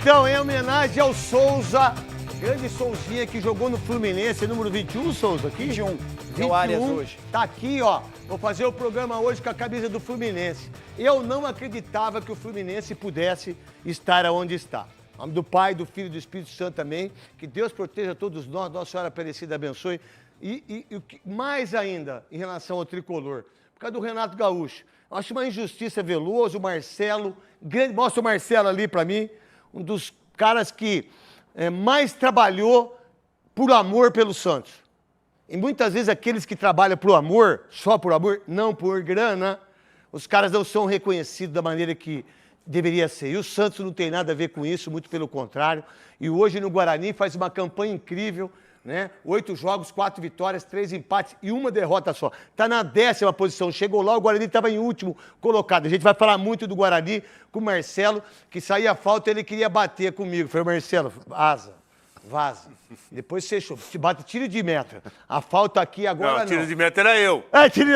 Então, em homenagem ao Souza, grande Souzinha que jogou no Fluminense, número 21, Souza, aqui? 21. Deu áreas hoje. Tá aqui, ó. Vou fazer o programa hoje com a camisa do Fluminense. Eu não acreditava que o Fluminense pudesse estar onde está. Em nome do Pai, do Filho e do Espírito Santo também. Que Deus proteja todos nós, Nossa Senhora Aparecida abençoe. E mais ainda, em relação ao tricolor, por causa do Renato Gaúcho. Eu acho uma injustiça Veloso, o Marcelo, grande, mostra o Marcelo ali para mim, um dos caras que mais trabalhou por amor pelo Santos. E muitas vezes aqueles que trabalham por amor, só por amor, não por grana, os caras não são reconhecidos da maneira que deveria ser. E o Santos não tem nada a ver com isso, muito pelo contrário. E hoje no Guarani faz uma campanha incrível, né? 8 jogos, 4 vitórias, 3 empates e 1 derrota só. Está na 10ª posição. Chegou lá, o Guarani estava em último colocado. A gente vai falar muito do Guarani com o Marcelo, que saía a falta e ele queria bater comigo. Falei, Marcelo, vaza. Depois você te bate tiro de meta. A falta aqui agora não. Tiro de meta era eu. Tiro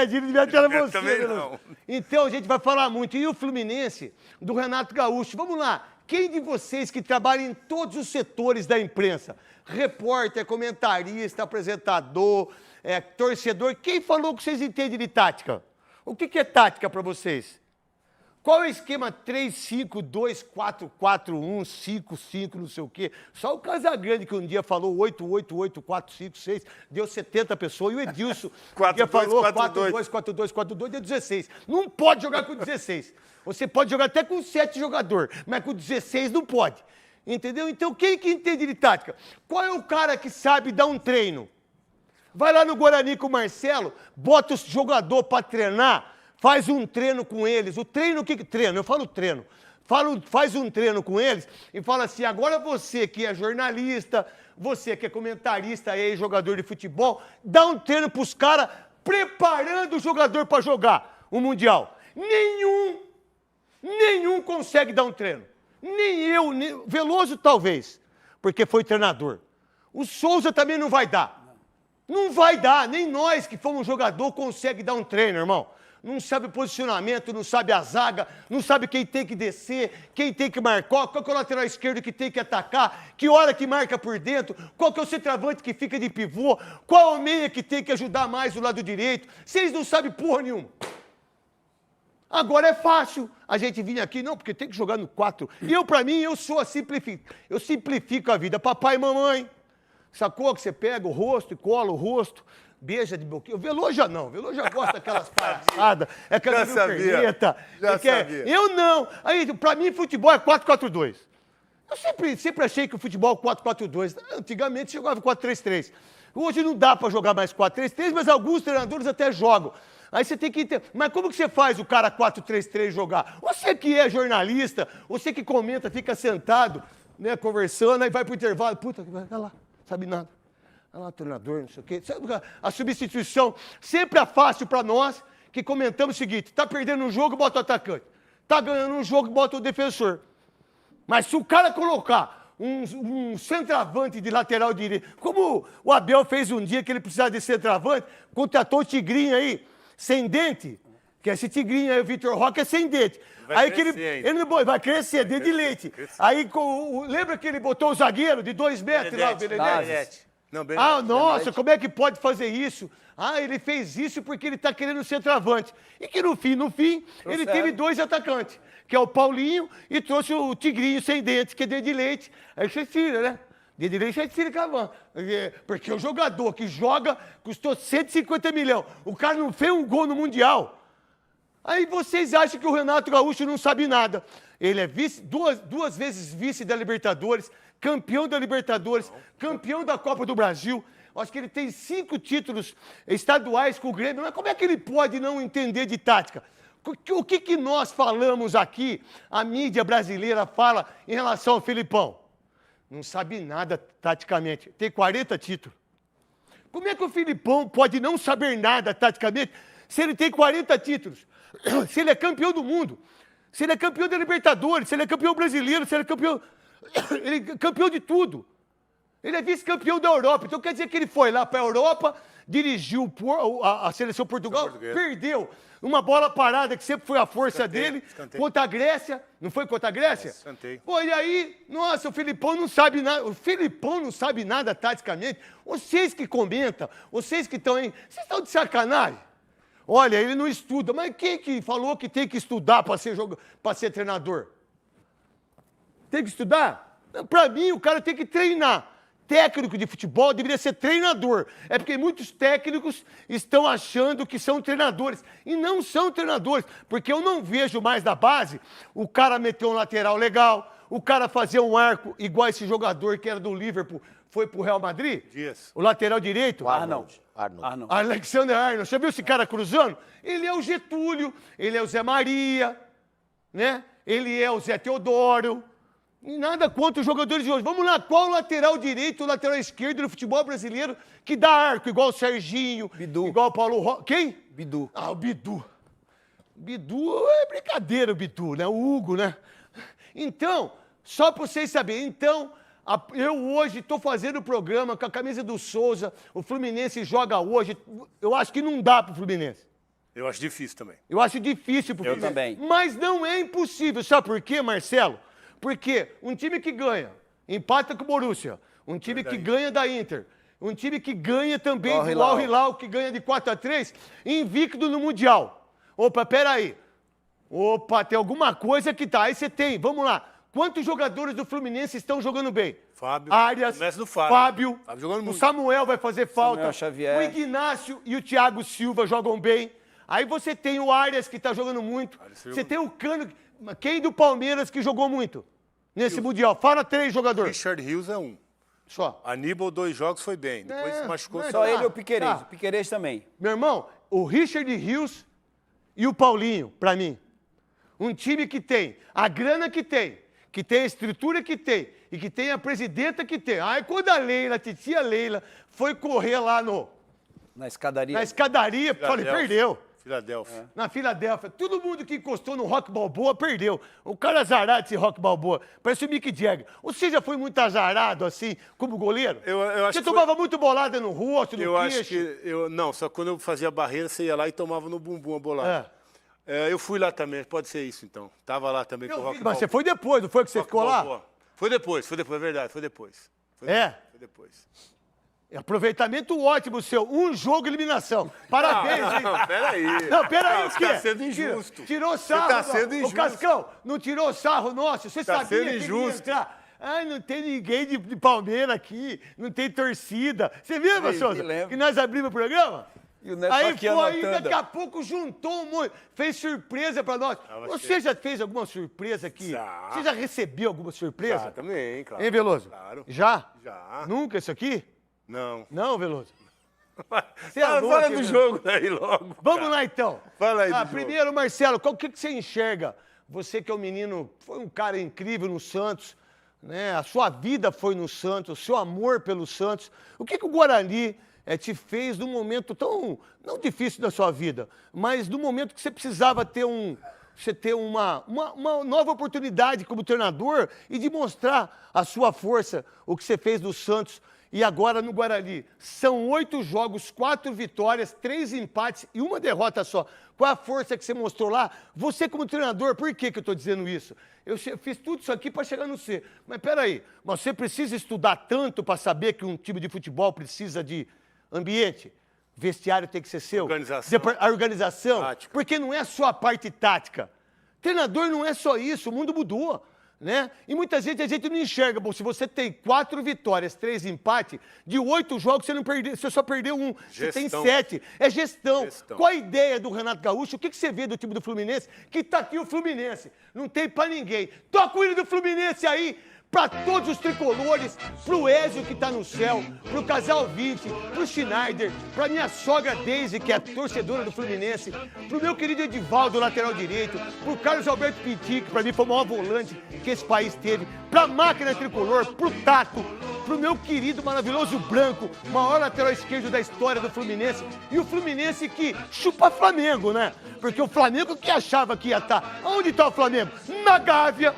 de meta era você. Também não. Então a gente vai falar muito. E o Fluminense, do Renato Gaúcho. Vamos lá. Quem de vocês que trabalha em todos os setores da imprensa, repórter, comentarista, apresentador, torcedor, quem falou que vocês entendem de tática? O que é tática para vocês? Qual é o esquema 3-5-2, 4-4-1, 5-5, não sei o quê? Só o Casagrande que um dia falou 8-8-8-4-5-6, deu 70 pessoas. E o Edilson um dia falou 4-2, 4-2, 4-2, deu 16. Não pode jogar com 16. Você pode jogar até com 7 jogadores, mas com 16 não pode. Entendeu? Então, quem que entende de tática? Qual é o cara que sabe dar um treino? Vai lá no Guarani com o Marcelo, bota o jogador para treinar, faz um treino com eles. O treino, o que treino? Eu falo treino. Faz um treino com eles e fala assim, agora você que é jornalista, você que é comentarista e jogador de futebol, dá um treino para os caras preparando o jogador para jogar o Mundial. Nenhum consegue dar um treino. Nem eu, Veloso talvez, porque foi treinador. O Souza também não vai dar. Não vai dar, nem nós que fomos jogador consegue dar um treino, irmão. Não sabe o posicionamento, não sabe a zaga, não sabe quem tem que descer, quem tem que marcar, qual que é o lateral esquerdo que tem que atacar, que hora que marca por dentro, qual que é o centroavante que fica de pivô, qual é o meia que tem que ajudar mais do lado direito. Vocês não sabem porra nenhuma. Agora é fácil a gente vir aqui, não, porque tem que jogar no 4. E eu, pra mim, eu simplifico a vida. Papai e mamãe, sacou que você pega o rosto e cola o rosto, beija de boquinha. O Veloso já não, o Veloso já gosta daquelas palhaçadas, é aquela perneta. Já sabia. Eu não. Aí, pra mim, futebol é 4-4-2. Eu sempre achei que o futebol é 4-4-2. Antigamente jogava 4-3-3. Hoje não dá pra jogar mais 4-3-3, mas alguns treinadores até jogam. Aí você tem que entender. Mas como que você faz o cara 4-3-3 jogar? Você que é jornalista, você que comenta, fica sentado, né, conversando, aí vai pro intervalo. Puta, vai lá, sabe nada. Olha lá, treinador, não sei o quê. A substituição sempre é fácil para nós, que comentamos o seguinte, tá perdendo um jogo, bota o atacante. Tá ganhando um jogo, bota o defensor. Mas se o cara colocar um centroavante de lateral direito, como o Abel fez um dia que ele precisava de centroavante, contratou o Tigrinho aí, sem dente, que esse Tigrinho aí, o Vitor Roque, é sem dente. Aí que ele vai crescer, dente de leite. Aí, lembra que ele botou o zagueiro de 2 metros lá, o Benedetti? Nossa, como é que pode fazer isso? Ele fez isso porque ele está querendo centroavante. E que no fim, ele teve 2 atacantes, que é o Paulinho e trouxe o Tigrinho sem dente, que é dente de leite. Aí você tira, né? Dente de leite você tira cavando. Porque o jogador que joga custou 150 milhões. O cara não fez um gol no Mundial. Aí vocês acham que o Renato Gaúcho não sabe nada. Ele é duas vezes vice da Libertadores, campeão da Libertadores, campeão da Copa do Brasil. Acho que ele tem 5 títulos estaduais com o Grêmio. Mas como é que ele pode não entender de tática? O que nós falamos aqui, a mídia brasileira fala em relação ao Filipão? Não sabe nada taticamente. Tem 40 títulos. Como é que o Filipão pode não saber nada taticamente se ele tem 40 títulos? Se ele é campeão do mundo, se ele é campeão da Libertadores, se ele é campeão brasileiro, se ele é campeão... Ele é campeão de tudo. Ele é vice-campeão da Europa. Então quer dizer que ele foi lá para a Europa, dirigiu a seleção Portugal, perdeu. Uma bola parada, que sempre foi a força dele, contra a Grécia. Não foi contra a Grécia? Escanteio. Pô, e aí, nossa, o Filipão não sabe nada. O Filipão não sabe nada taticamente. Vocês que comentam, vocês que estão aí, vocês estão de sacanagem. Olha, ele não estuda. Mas quem que falou que tem que estudar para ser treinador? Tem que estudar? Para mim, o cara tem que treinar. Técnico de futebol deveria ser treinador. É porque muitos técnicos estão achando que são treinadores. E não são treinadores. Porque eu não vejo mais da base o cara meter um lateral legal, o cara fazer um arco igual esse jogador que era do Liverpool, foi pro Real Madrid. Dias. O lateral direito. Arnold. Alexander Arnold. Você viu esse cara cruzando? Ele é o Getúlio, ele é o Zé Maria, né? Ele é o Zé Teodoro. E nada contra os jogadores de hoje. Vamos lá, qual o lateral direito, o lateral esquerdo no futebol brasileiro que dá arco, igual o Serginho, Bidu. igual o Paulo Rocha. Quem? Bidu. Ah, o Bidu. Bidu é brincadeira, o Bidu, né? O Hugo, né? Então, só para vocês saberem, então, eu hoje estou fazendo o programa com a camisa do Souza, o Fluminense joga hoje, eu acho que não dá pro Fluminense. Eu acho difícil também. Eu acho difícil pro Eu Fluminense. também. Mas não é impossível, sabe por quê, Marcelo? Porque um time que ganha, empata com o Borussia, um time que ganha da Inter, um time que ganha também do Al Hilal, que ganha de 4-3, invicto no Mundial. Opa, peraí. Opa, tem alguma coisa que tá. Aí você tem, vamos lá. Quantos jogadores do Fluminense estão jogando bem? Fábio. Arias, Começa do Fábio, Fábio jogando o muito. Samuel vai fazer falta, Samuel Xavier. o Ignácio e o Thiago Silva jogam bem. Aí você tem o Arias que tá jogando muito. Você tem o Cano, quem do Palmeiras que jogou muito nesse Mundial? Fala 3 jogadores. Richard Rios é um. Só. Aníbal, 2 jogos, foi bem. Depois se machucou. não é Só Tá, ele e o Piquerez. tá. O Piquerez também. Meu irmão, o Richard Rios e o Paulinho, pra mim. Um time que tem a grana que tem a estrutura que tem e que tem a presidenta que tem. Aí quando a Leila, a titia Leila, foi correr lá Na escadaria. na escadaria, falei, perdeu. Filadélfia. Na Filadélfia, todo mundo que encostou no Rock Balboa perdeu. O cara azarado esse Rock Balboa, parece o Mick Jagger. Você já foi muito azarado assim, como goleiro? Eu acho Você que tomava muito bolada no rosto, no Eu queixo? acho que... Não, só quando eu fazia barreira, você ia lá e tomava no bumbum a bolada. Eu fui lá também, pode ser isso então. Tava lá também com o Rock Mas você foi depois, não foi que você ficou lá? Foi depois, é verdade, foi depois. Foi depois. Aproveitamento ótimo seu. Um jogo, eliminação. Parabéns, hein? Não, peraí. Não, peraí, Não, o você quê? tá sendo injusto. Tirou sarro. Você tá sendo Ô, injusto. Cascão, não tirou sarro nosso. Você Tá sabia sendo que ele ia injusto. entrar. Ai, não tem ninguém de Palmeiras aqui. Não tem torcida. Você viu, meu Souza? lembro. Que nós abrimos o programa? E o Neto Aí aqui foi, anotando. daqui a pouco juntou um monte. Fez surpresa pra nós. Você já fez alguma surpresa aqui? Já. Você já recebeu alguma surpresa? Também, claro. Hein, Veloso? Claro. Já? Já. Nunca isso aqui? Não. Não, Veloso? Você é Fala, louco, fala hein, do meu? jogo daí logo. Vamos lá, então. Fala aí do jogo. Primeiro, Marcelo, o que você enxerga? Você que é um menino, foi um cara incrível no Santos, né? A sua vida foi no Santos, o seu amor pelo Santos. O que o Guarani te fez num momento tão, não difícil da sua vida, mas no momento que você precisava ter uma nova oportunidade como treinador e de mostrar a sua força, o que você fez no Santos e agora no Guarani. São 8 jogos, 4 vitórias, 3 empates e 1 derrota só. Qual a força que você mostrou lá? Você como treinador, por que eu estou dizendo isso? Eu fiz tudo isso aqui para chegar no C. Mas peraí, você precisa estudar tanto para saber que um time de futebol precisa de ambiente? Vestiário tem que ser seu. Organização. A organização. Tática. Porque não é só a parte tática. Treinador não é só isso, o mundo mudou. Né? E muitas vezes a gente não enxerga. Bom, se você tem 4 vitórias, 3 empates, de 8 jogos você só perdeu 1. Você tem 7. É gestão. Qual a ideia do Renato Gaúcho? O que você vê do time do Fluminense? Que tá aqui o Fluminense. Não tem pra ninguém. Toca o hino do Fluminense aí. Para todos os tricolores, pro Ézio que tá no céu, pro Casal 20, pro Schneider, pra minha sogra Deise, que é torcedora do Fluminense, pro meu querido Edivaldo, lateral direito, pro Carlos Alberto Pinti, que pra mim foi o maior volante que esse país teve, pra máquina tricolor, pro Tato, pro meu querido maravilhoso Branco, maior lateral esquerdo da história do Fluminense, e o Fluminense que chupa Flamengo, né? Porque o Flamengo que achava que ia estar. Onde tá o Flamengo? Na Gávea.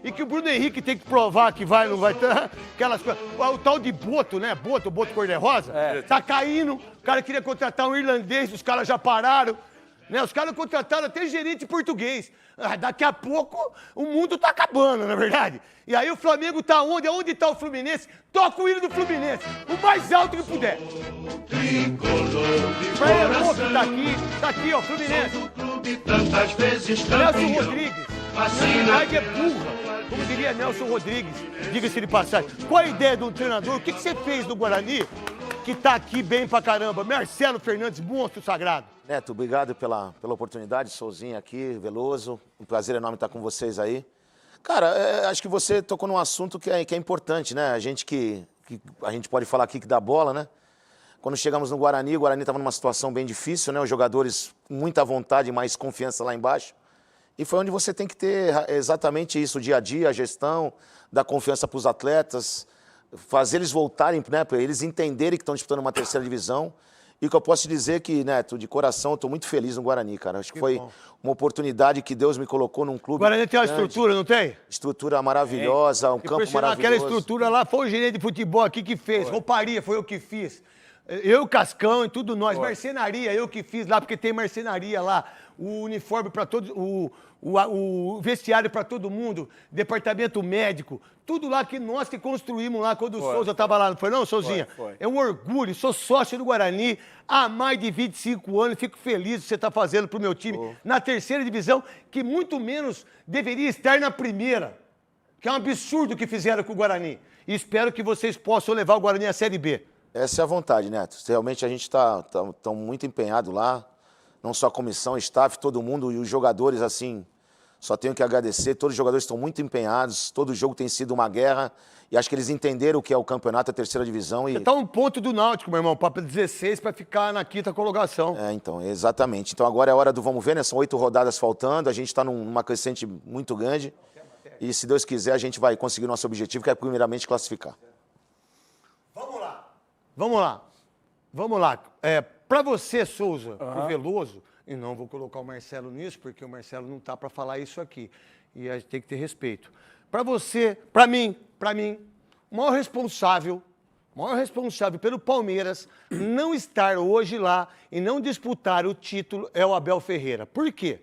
e que o Bruno Henrique tem que provar que vai, não vai ter aquelas coisas. O tal de Boto, né? Boto cor-de-rosa, tá caindo. O cara queria contratar um irlandês, os caras já pararam. Né? Os caras contrataram até gerente português. Daqui a pouco o mundo tá acabando, na verdade. E aí o Flamengo tá onde? Onde tá o Fluminense? Toca o hino do Fluminense, o mais alto que puder. Tá aqui, ó, Fluminense. Nelson Rodrigues. Na verdade é burra. Como diria Nelson Rodrigues, diga-se de passagem. Qual a ideia do treinador? O que você fez no Guarani que tá aqui bem pra caramba? Marcelo Fernandes, monstro sagrado. Neto, obrigado pela oportunidade, Souzinho aqui, Veloso, um prazer enorme estar com vocês aí. Cara, acho que você tocou num assunto que é importante, né? A gente pode falar aqui que dá bola, né? Quando chegamos no Guarani, o Guarani estava numa situação bem difícil, né? Os jogadores com muita vontade, mais confiança lá embaixo. E foi onde você tem que ter exatamente isso, o dia a dia, a gestão, dar confiança para os atletas, fazer eles voltarem, né? Para eles entenderem que estão disputando uma terceira divisão. E o que eu posso te dizer que, Neto, de coração, eu estou muito feliz no Guarani, cara. Acho que foi uma oportunidade que Deus me colocou num clube. O Guarani tem uma grande, estrutura, não tem? Estrutura maravilhosa, um campo maravilhoso. Aquela estrutura lá foi o gerente de futebol aqui que fez. Rouparia, foi eu que fiz. Eu, Cascão e tudo nós. Marcenaria, eu que fiz lá, porque tem marcenaria lá. O uniforme para todos, o vestiário para todo mundo, departamento médico, tudo lá que nós que construímos lá quando o Souza estava lá, não foi não, Souzinha? Foi. É um orgulho, sou sócio do Guarani há mais de 25 anos, fico feliz do que você está fazendo pro meu time na terceira divisão, que muito menos deveria estar na primeira, que é um absurdo o que fizeram com o Guarani. E espero que vocês possam levar o Guarani à Série B. Essa é a vontade, Neto. Realmente a gente está muito empenhado lá, não só a comissão, staff, todo mundo e os jogadores, assim, só tenho que agradecer. Todos os jogadores estão muito empenhados, todo jogo tem sido uma guerra e acho que eles entenderam o que é o campeonato, a terceira divisão. Você tá um ponto do Náutico, meu irmão, para 16 para ficar na quinta colocação. Então, exatamente. Então agora é a hora do vamos ver, né? São 8 rodadas faltando, a gente está numa crescente muito grande e se Deus quiser a gente vai conseguir o nosso objetivo, que é primeiramente classificar. Vamos lá. Para você, Souza, o Veloso, e não vou colocar o Marcelo nisso, porque o Marcelo não tá para falar isso aqui. E a gente tem que ter respeito. Para você, para mim, o maior responsável pelo Palmeiras não estar hoje lá e não disputar o título é o Abel Ferreira. Por quê?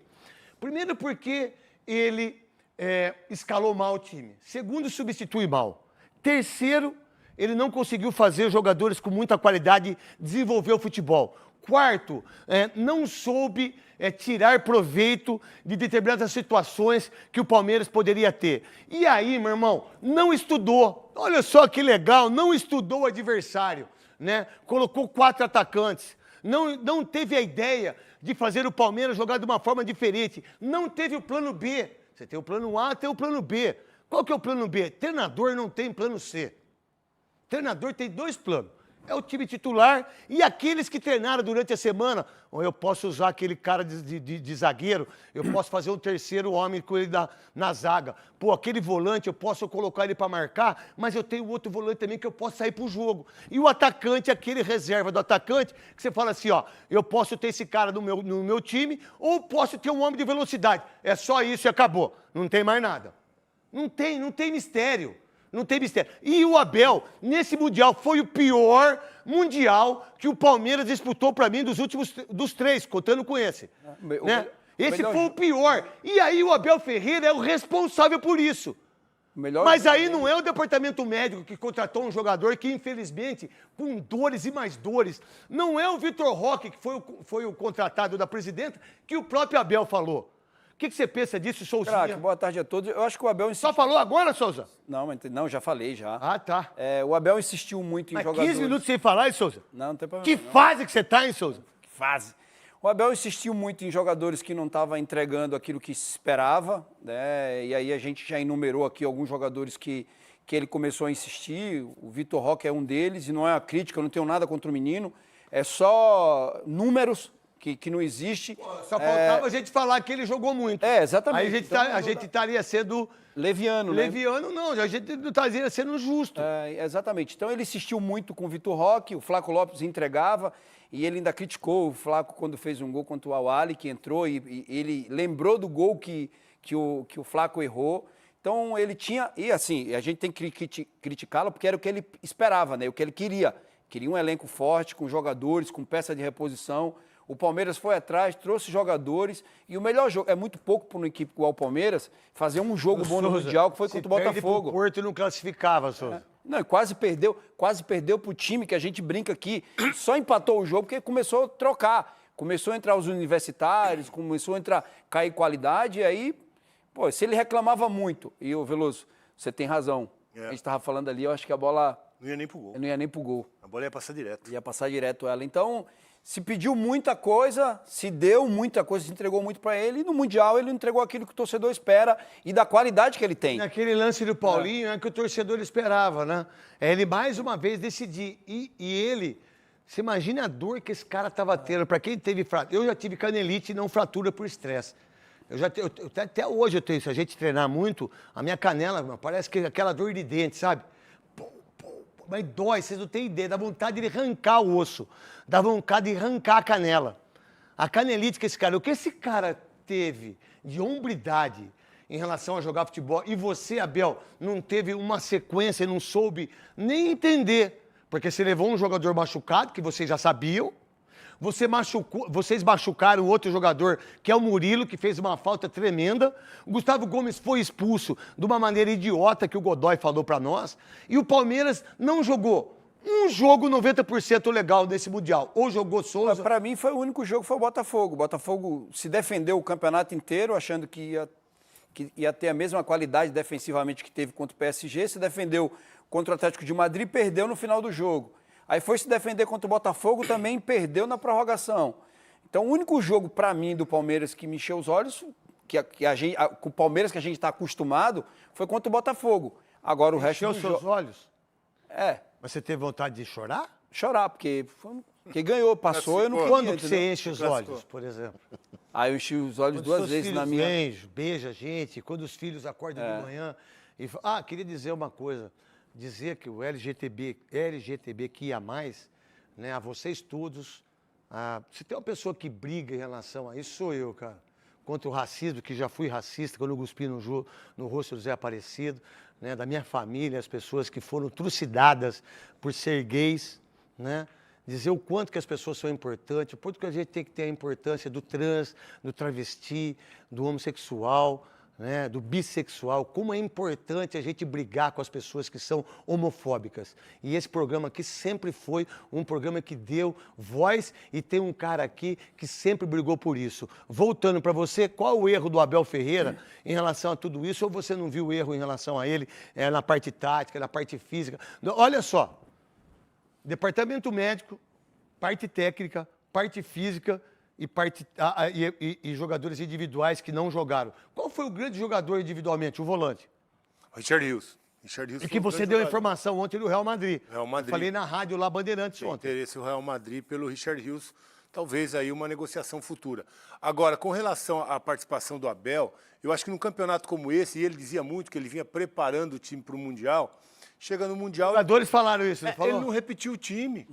Primeiro porque ele escalou mal o time. Segundo, substitui mal. Terceiro, ele não conseguiu fazer os jogadores com muita qualidade desenvolver o futebol. Quarto, não soube tirar proveito de determinadas situações que o Palmeiras poderia ter. E aí, meu irmão, não estudou. Olha só que legal, não estudou o adversário, né? Colocou 4 atacantes. Não teve a ideia de fazer o Palmeiras jogar de uma forma diferente. Não teve o plano B. Você tem o plano A, tem o plano B. Qual que é o plano B? Treinador não tem plano C. Treinador tem 2 planos. É o time titular e aqueles que treinaram durante a semana. Ou eu posso usar aquele cara de zagueiro, eu posso fazer um terceiro homem com ele na zaga. Pô, aquele volante eu posso colocar ele para marcar, mas eu tenho outro volante também que eu posso sair pro jogo. E o atacante, aquele reserva do atacante, que você fala assim, ó, eu posso ter esse cara no meu time ou posso ter um homem de velocidade. É só isso e acabou. Não tem mais nada. Não tem mistério. Não tem mistério. E o Abel, nesse Mundial, foi o pior Mundial que o Palmeiras disputou para mim dos 3, contando com esse. Né? Esse foi o pior. E aí o Abel Ferreira é o responsável por isso. Mas aí não é o departamento médico que contratou um jogador que, infelizmente, com dores e mais dores. Não é o Vitor Roque, que foi o contratado da presidenta, que o próprio Abel falou. O que você pensa disso, Souzinha? Craque, boa tarde a todos. Eu acho que o Abel insistiu... Só falou agora, Souza? Não, já falei, já. Ah, tá. O Abel insistiu muito em jogadores... 15 minutos sem falar, hein, Souza? Não tem problema. Que fase que você tá, hein, Souza? Que fase. O Abel insistiu muito em jogadores que não estavam entregando aquilo que se esperava, né? E aí a gente já enumerou aqui alguns jogadores que ele começou a insistir. O Vitor Roque é um deles, e não é uma crítica, eu não tenho nada contra o menino. É só números... Que não existe. Só faltava a gente falar que ele jogou muito. Exatamente. Aí a gente estaria sendo... Leviano, né? Leviano não, a gente não estaria sendo justo. Exatamente. Então ele insistiu muito com o Vitor Roque, o Flaco Lopes entregava, e ele ainda criticou o Flaco quando fez um gol contra o Al-Ahly, que entrou, e ele lembrou do gol que o Flaco errou. Então ele tinha, e assim, a gente tem que criticá-lo porque era o que ele esperava, né? O que ele queria. Queria um elenco forte, com jogadores, com peça de reposição. O Palmeiras foi atrás, trouxe jogadores. E o melhor jogo, é muito pouco para uma equipe igual o Palmeiras, fazer um jogo bom no Mundial, que foi contra o Botafogo. O Porto não classificava, Souza. Não, e quase perdeu para o time que a gente brinca aqui. Só empatou o jogo porque começou a trocar. Começou a entrar os universitários, começou a entrar, cair qualidade, e aí, pô, se ele reclamava muito, e o Veloso, você tem razão. A gente estava falando ali, eu acho que a bola Não ia nem pro gol. não ia nem pro gol. A bola ia passar direto. Ia passar direto ela. Então, se pediu muita coisa, se deu muita coisa, se entregou muito para ele, e no Mundial ele entregou aquilo que o torcedor espera e da qualidade que ele tem. Naquele lance do Paulinho é que o torcedor esperava, né? É ele mais uma vez decidir. E ele, você imagina a dor que esse cara estava tendo. Para quem teve fratura, eu já tive canelite e não fratura por estresse. Até hoje eu tenho, se a gente treinar muito, a minha canela parece que aquela dor de dente, sabe? Mas dói, vocês não têm ideia, dá vontade de arrancar o osso, dá vontade de arrancar a canela. A canelite que esse cara, o que esse cara teve de hombridade em relação a jogar futebol, e você, Abel, não teve uma sequência, não soube nem entender, porque você levou um jogador machucado, que vocês já sabiam, vocês machucaram o outro jogador, que é o Murilo, que fez uma falta tremenda. O Gustavo Gomes foi expulso de uma maneira idiota, que o Godoy falou para nós. E o Palmeiras não jogou um jogo 90% legal desse Mundial. Ou jogou Souza... Para mim, foi o único jogo que foi o Botafogo. O Botafogo se defendeu o campeonato inteiro, achando que ia ter a mesma qualidade defensivamente que teve contra o PSG. Se defendeu contra o Atlético de Madrid e perdeu no final do jogo. Aí foi se defender contra o Botafogo, também perdeu na prorrogação. Então, o único jogo, para mim, do Palmeiras que me encheu os olhos, com o Palmeiras que a gente está acostumado, foi contra o Botafogo. Agora, o resto Encheu os seus olhos? É. Mas você teve vontade de chorar? Chorar, porque ganhou, passou, eu não queria. Quando que você enche os olhos, por exemplo? Aí eu enchi os olhos Quando duas seus vezes filhos na minha... beija a gente, quando os filhos acordam de manhã e queria dizer uma coisa, dizer que o LGBTQIA+, né, a vocês todos, se tem uma pessoa que briga em relação a isso, sou eu, cara. Contra o racismo, que já fui racista quando eu cuspi no rosto do Zé Aparecido, né, da minha família, as pessoas que foram trucidadas por ser gays, né? Dizer o quanto que as pessoas são importantes, o quanto que a gente tem que ter a importância do trans, do travesti, do homossexual, né, do bissexual, como é importante a gente brigar com as pessoas que são homofóbicas. E esse programa aqui sempre foi um programa que deu voz e tem um cara aqui que sempre brigou por isso. Voltando para você, qual o erro do Abel Ferreira em relação a tudo isso? Ou você não viu o erro em relação a ele na parte tática, na parte física? Olha só, departamento médico, parte técnica, parte física, e jogadores individuais que não jogaram. Qual foi o grande jogador individualmente, o volante? Richard Rios. E que você deu a informação ontem do Real Madrid. Real Madrid. Eu falei na rádio lá, Bandeirantes, Tem ontem. interesse o Real Madrid pelo Richard Rios, talvez aí uma negociação futura. Agora, com relação à participação do Abel, eu acho que num campeonato como esse, e ele dizia muito que ele vinha preparando o time para o Mundial, chega no Mundial... Os jogadores falaram isso, não falou? Ele não repetiu o time.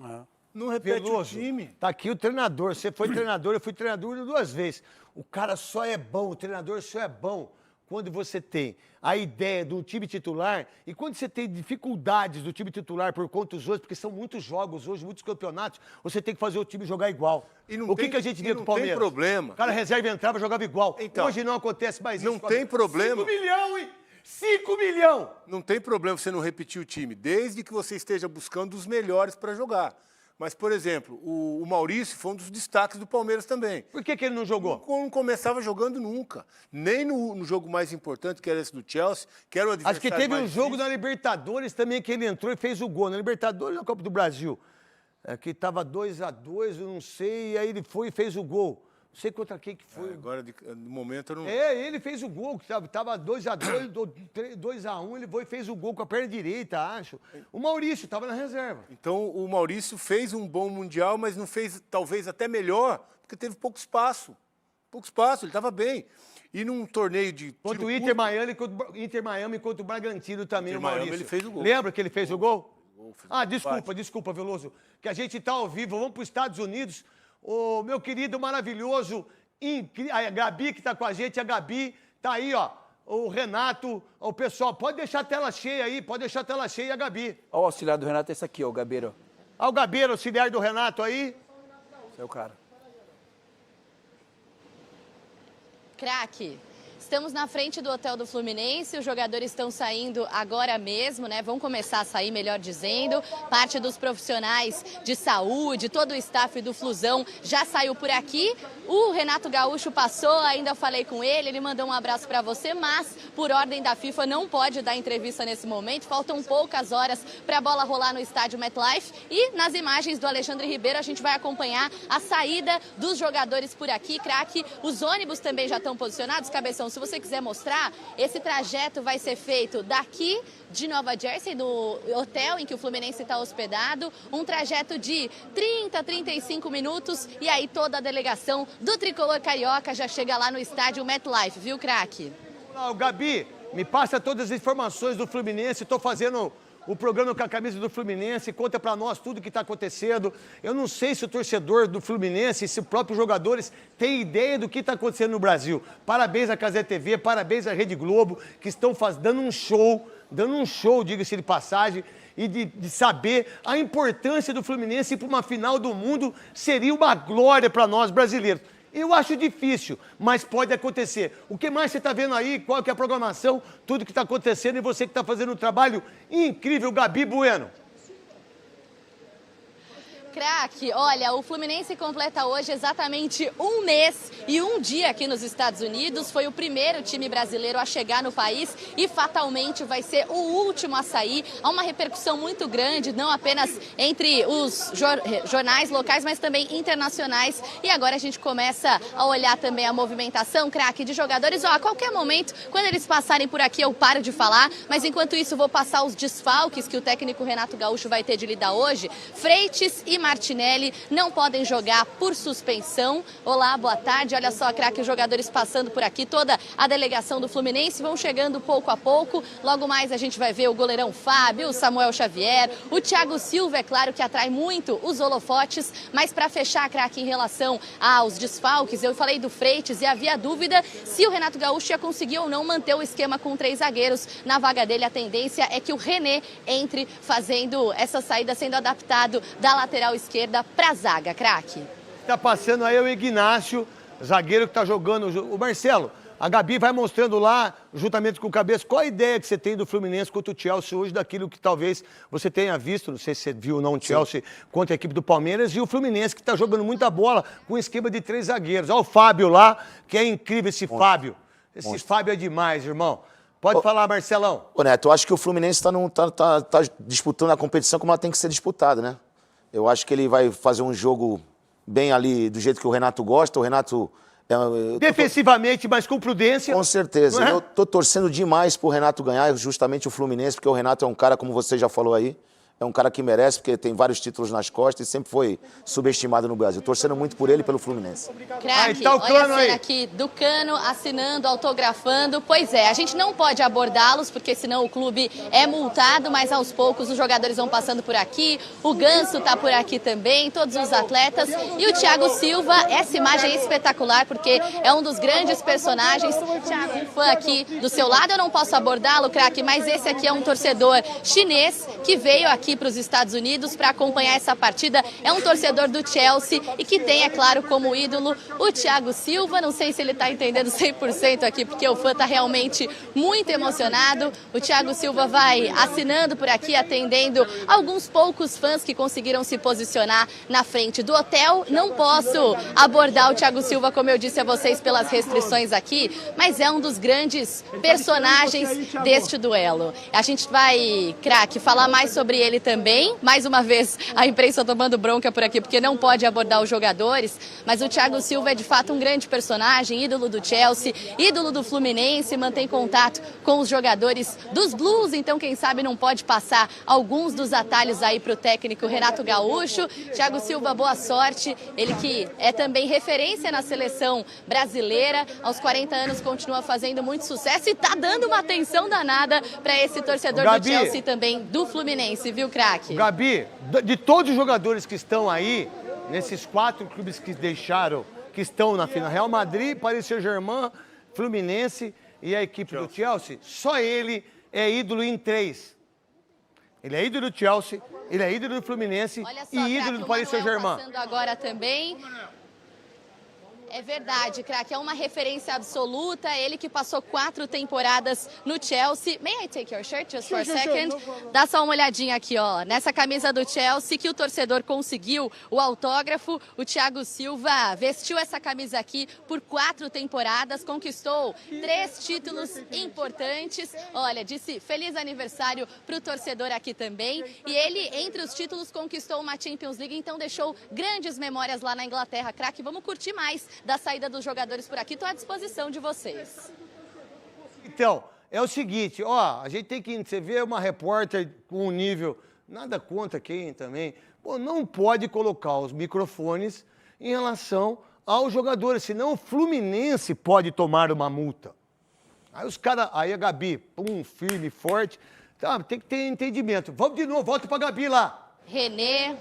Não repete Veloso, o time. tá aqui o treinador. Você foi treinador, eu fui treinador 2 vezes. O cara só é bom, o treinador só é bom quando você tem a ideia do time titular e quando você tem dificuldades do time titular por conta dos outros, porque são muitos jogos hoje, muitos campeonatos, você tem que fazer o time jogar igual. E o que a gente viu do Palmeiras? Não tem problema. O cara reserva entrava, jogava igual. Então, hoje não acontece mais isso. Não tem problema. 5 milhões, hein? 5 milhões! Não tem problema você não repetir o time, desde que você esteja buscando os melhores para jogar. Mas, por exemplo, o Maurício foi um dos destaques do Palmeiras também. Por que ele não jogou? Não começava jogando nunca. Nem no jogo mais importante, que era esse do Chelsea, que era o adversário. Acho que teve um jogo difícil. na Libertadores também que ele entrou e fez o gol. Na Libertadores ou na Copa do Brasil? Que estava 2-2, eu não sei, e aí ele foi e fez o gol. Não sei contra quem que foi. Agora, no momento, eu não... Ele fez o gol, que estava 2-2, 2-1, ele foi e fez o gol com a perna direita, acho. O Maurício estava na reserva. Então, o Maurício fez um bom Mundial, mas não fez, talvez, até melhor, porque teve pouco espaço. Pouco espaço, ele estava bem. E num torneio de... Contra o Inter Miami, contra o Bragantino também, Inter o Maurício. Miami, ele fez o gol. Lembra que ele fez o gol? Desculpa, Desculpa, Veloso. Que a gente está ao vivo, vamos para os Estados Unidos. O meu querido, maravilhoso, a Gabi que está com a gente, a Gabi está aí, ó. o Renato, o pessoal. Pode deixar a tela cheia aí, pode deixar a tela cheia e a Gabi. Ó, o auxiliar do Renato é esse aqui, ó, o Gabeiro. Olha o Gabeiro, auxiliar do Renato aí. Esse é o cara. Craque, estamos na frente do hotel do Fluminense, os jogadores estão saindo agora mesmo, né? Vão começar a sair, melhor dizendo. Parte dos profissionais de saúde, todo o staff do Flusão já saiu por aqui. O Renato Gaúcho passou, ainda falei com ele mandou um abraço para você, mas por ordem da FIFA não pode dar entrevista nesse momento. Faltam poucas horas para a bola rolar no estádio MetLife. E nas imagens do Alexandre Ribeiro a gente vai acompanhar a saída dos jogadores por aqui. Craque, os ônibus também já estão posicionados. Cabeção, se você quiser mostrar, esse trajeto vai ser feito daqui de Nova Jersey, do hotel em que o Fluminense está hospedado. Um trajeto de 30, 35 minutos e aí toda a delegação do Tricolor Carioca já chega lá no estádio MetLife, viu, craque? Gabi, me passa todas as informações do Fluminense. Estou fazendo o programa com a camisa do Fluminense. Conta para nós tudo o que está acontecendo. Eu não sei se o torcedor do Fluminense, se os próprios jogadores têm ideia do que está acontecendo no Brasil. Parabéns à Cazé TV, parabéns à Rede Globo, que estão dando um show, diga-se de passagem, e de saber a importância do Fluminense ir para uma final do mundo seria uma glória para nós brasileiros. Eu acho difícil, mas pode acontecer. O que mais você está vendo aí? Qual que é a programação? Tudo que está acontecendo e você que está fazendo um trabalho incrível, Gabi Bueno. Craque, olha, o Fluminense completa hoje exatamente um mês e um dia aqui nos Estados Unidos. Foi o primeiro time brasileiro a chegar no país e fatalmente vai ser o último a sair. Há uma repercussão muito grande, não apenas entre os jornais locais, mas também internacionais. E agora a gente começa a olhar também a movimentação, craque, de jogadores. Ó, a qualquer momento, quando eles passarem por aqui, eu paro de falar. Mas enquanto isso, vou passar os desfalques que o técnico Renato Gaúcho vai ter de lidar hoje. Freitas e Martinelli não podem jogar por suspensão. Olá, boa tarde. Olha só, craque, os jogadores passando por aqui, toda a delegação do Fluminense vão chegando pouco a pouco. Logo mais a gente vai ver o goleirão Fábio, o Samuel Xavier, o Thiago Silva, é claro que atrai muito os holofotes, mas para fechar, craque, em relação aos desfalques, eu falei do Freitas e havia dúvida se o Renato Gaúcho ia conseguir ou não manter o esquema com 3 zagueiros. Na vaga dele, a tendência é que o René entre fazendo essa saída, sendo adaptado da lateral esquerda para a zaga, craque. Está passando aí o Ignácio, zagueiro que está jogando. O Marcelo, a Gabi vai mostrando lá, juntamente com o Cabeça, qual a ideia que você tem do Fluminense contra o Chelsea hoje, daquilo que talvez você tenha visto, não sei se você viu ou não o Chelsea contra a equipe do Palmeiras, e o Fluminense que está jogando muita bola com um esquema de 3 zagueiros. Olha o Fábio lá, que é incrível esse Fábio. Esse Fábio é demais, irmão. Pode falar, Marcelão. Ô, Neto, eu acho que o Fluminense está disputando a competição como ela tem que ser disputada, né? Eu acho que ele vai fazer um jogo bem ali, do jeito que o Renato gosta. O Renato... defensivamente, mas com prudência. Com certeza. É? Eu tô torcendo demais pro Renato ganhar, justamente o Fluminense, porque o Renato é um cara, como você já falou aí, é um cara que merece, porque tem vários títulos nas costas e sempre foi subestimado no Brasil. Torcendo muito por ele e pelo Fluminense. Craque, tá o olha Cano a cena aí. aqui do Cano assinando, autografando. Pois é, a gente não pode abordá-los, porque senão o clube é multado, mas aos poucos os jogadores vão passando por aqui. O Ganso tá por aqui também, todos os atletas. E o Thiago Silva, essa imagem é espetacular, porque é um dos grandes personagens. Thiago, um fã aqui do seu lado, eu não posso abordá-lo, craque, mas esse aqui é um torcedor chinês que veio aqui para os Estados Unidos para acompanhar essa partida. É um torcedor do Chelsea e que tem, é claro, como ídolo o Thiago Silva. Não sei se ele está entendendo 100% aqui, porque o fã está realmente muito emocionado. O Thiago Silva vai assinando por aqui, atendendo alguns poucos fãs que conseguiram se posicionar na frente do hotel. Não posso abordar o Thiago Silva, como eu disse a vocês, pelas restrições aqui, mas é um dos grandes personagens deste duelo. A gente vai, craque, falar mais sobre ele também. Mais uma vez, a imprensa tomando bronca por aqui, porque não pode abordar os jogadores, mas o Thiago Silva é de fato um grande personagem, ídolo do Chelsea, ídolo do Fluminense, mantém contato com os jogadores dos Blues, então quem sabe não pode passar alguns dos atalhos aí para o técnico Renato Gaúcho. Thiago Silva, boa sorte, ele que é também referência na seleção brasileira, aos 40 anos continua fazendo muito sucesso e tá dando uma atenção danada para esse torcedor do Chelsea e também do Fluminense, viu, craque? Gabi, de todos os jogadores que estão aí, nesses 4 clubes que deixaram, que estão na final, Real Madrid, Paris Saint-Germain, Fluminense, e a equipe do Chelsea, só ele é ídolo em 3. Ele é ídolo do Chelsea, ele é ídolo do Fluminense Olha só, e ídolo craque, do o Paris Manuel Saint-Germain. passando agora também. É verdade, craque, é uma referência absoluta. Ele que passou 4 temporadas no Chelsea. May I take your shirt just for a second? Dá só uma olhadinha aqui, ó. Nessa camisa do Chelsea que o torcedor conseguiu o autógrafo. O Thiago Silva vestiu essa camisa aqui por 4 temporadas, conquistou 3 títulos importantes. Olha, disse feliz aniversário pro torcedor aqui também. E ele, entre os títulos, conquistou uma Champions League, então deixou grandes memórias lá na Inglaterra. Craque, vamos curtir mais da saída dos jogadores por aqui. Estou à disposição de vocês. Então, é o seguinte, ó, a gente tem que... Você vê uma repórter com um nível... Nada contra quem também. Pô, não pode colocar os microfones em relação aos jogadores, senão o Fluminense pode tomar uma multa. Aí os caras... Aí a Gabi, firme, forte. Tá, tem que ter entendimento. Vamos de novo, volta pra Gabi lá. René,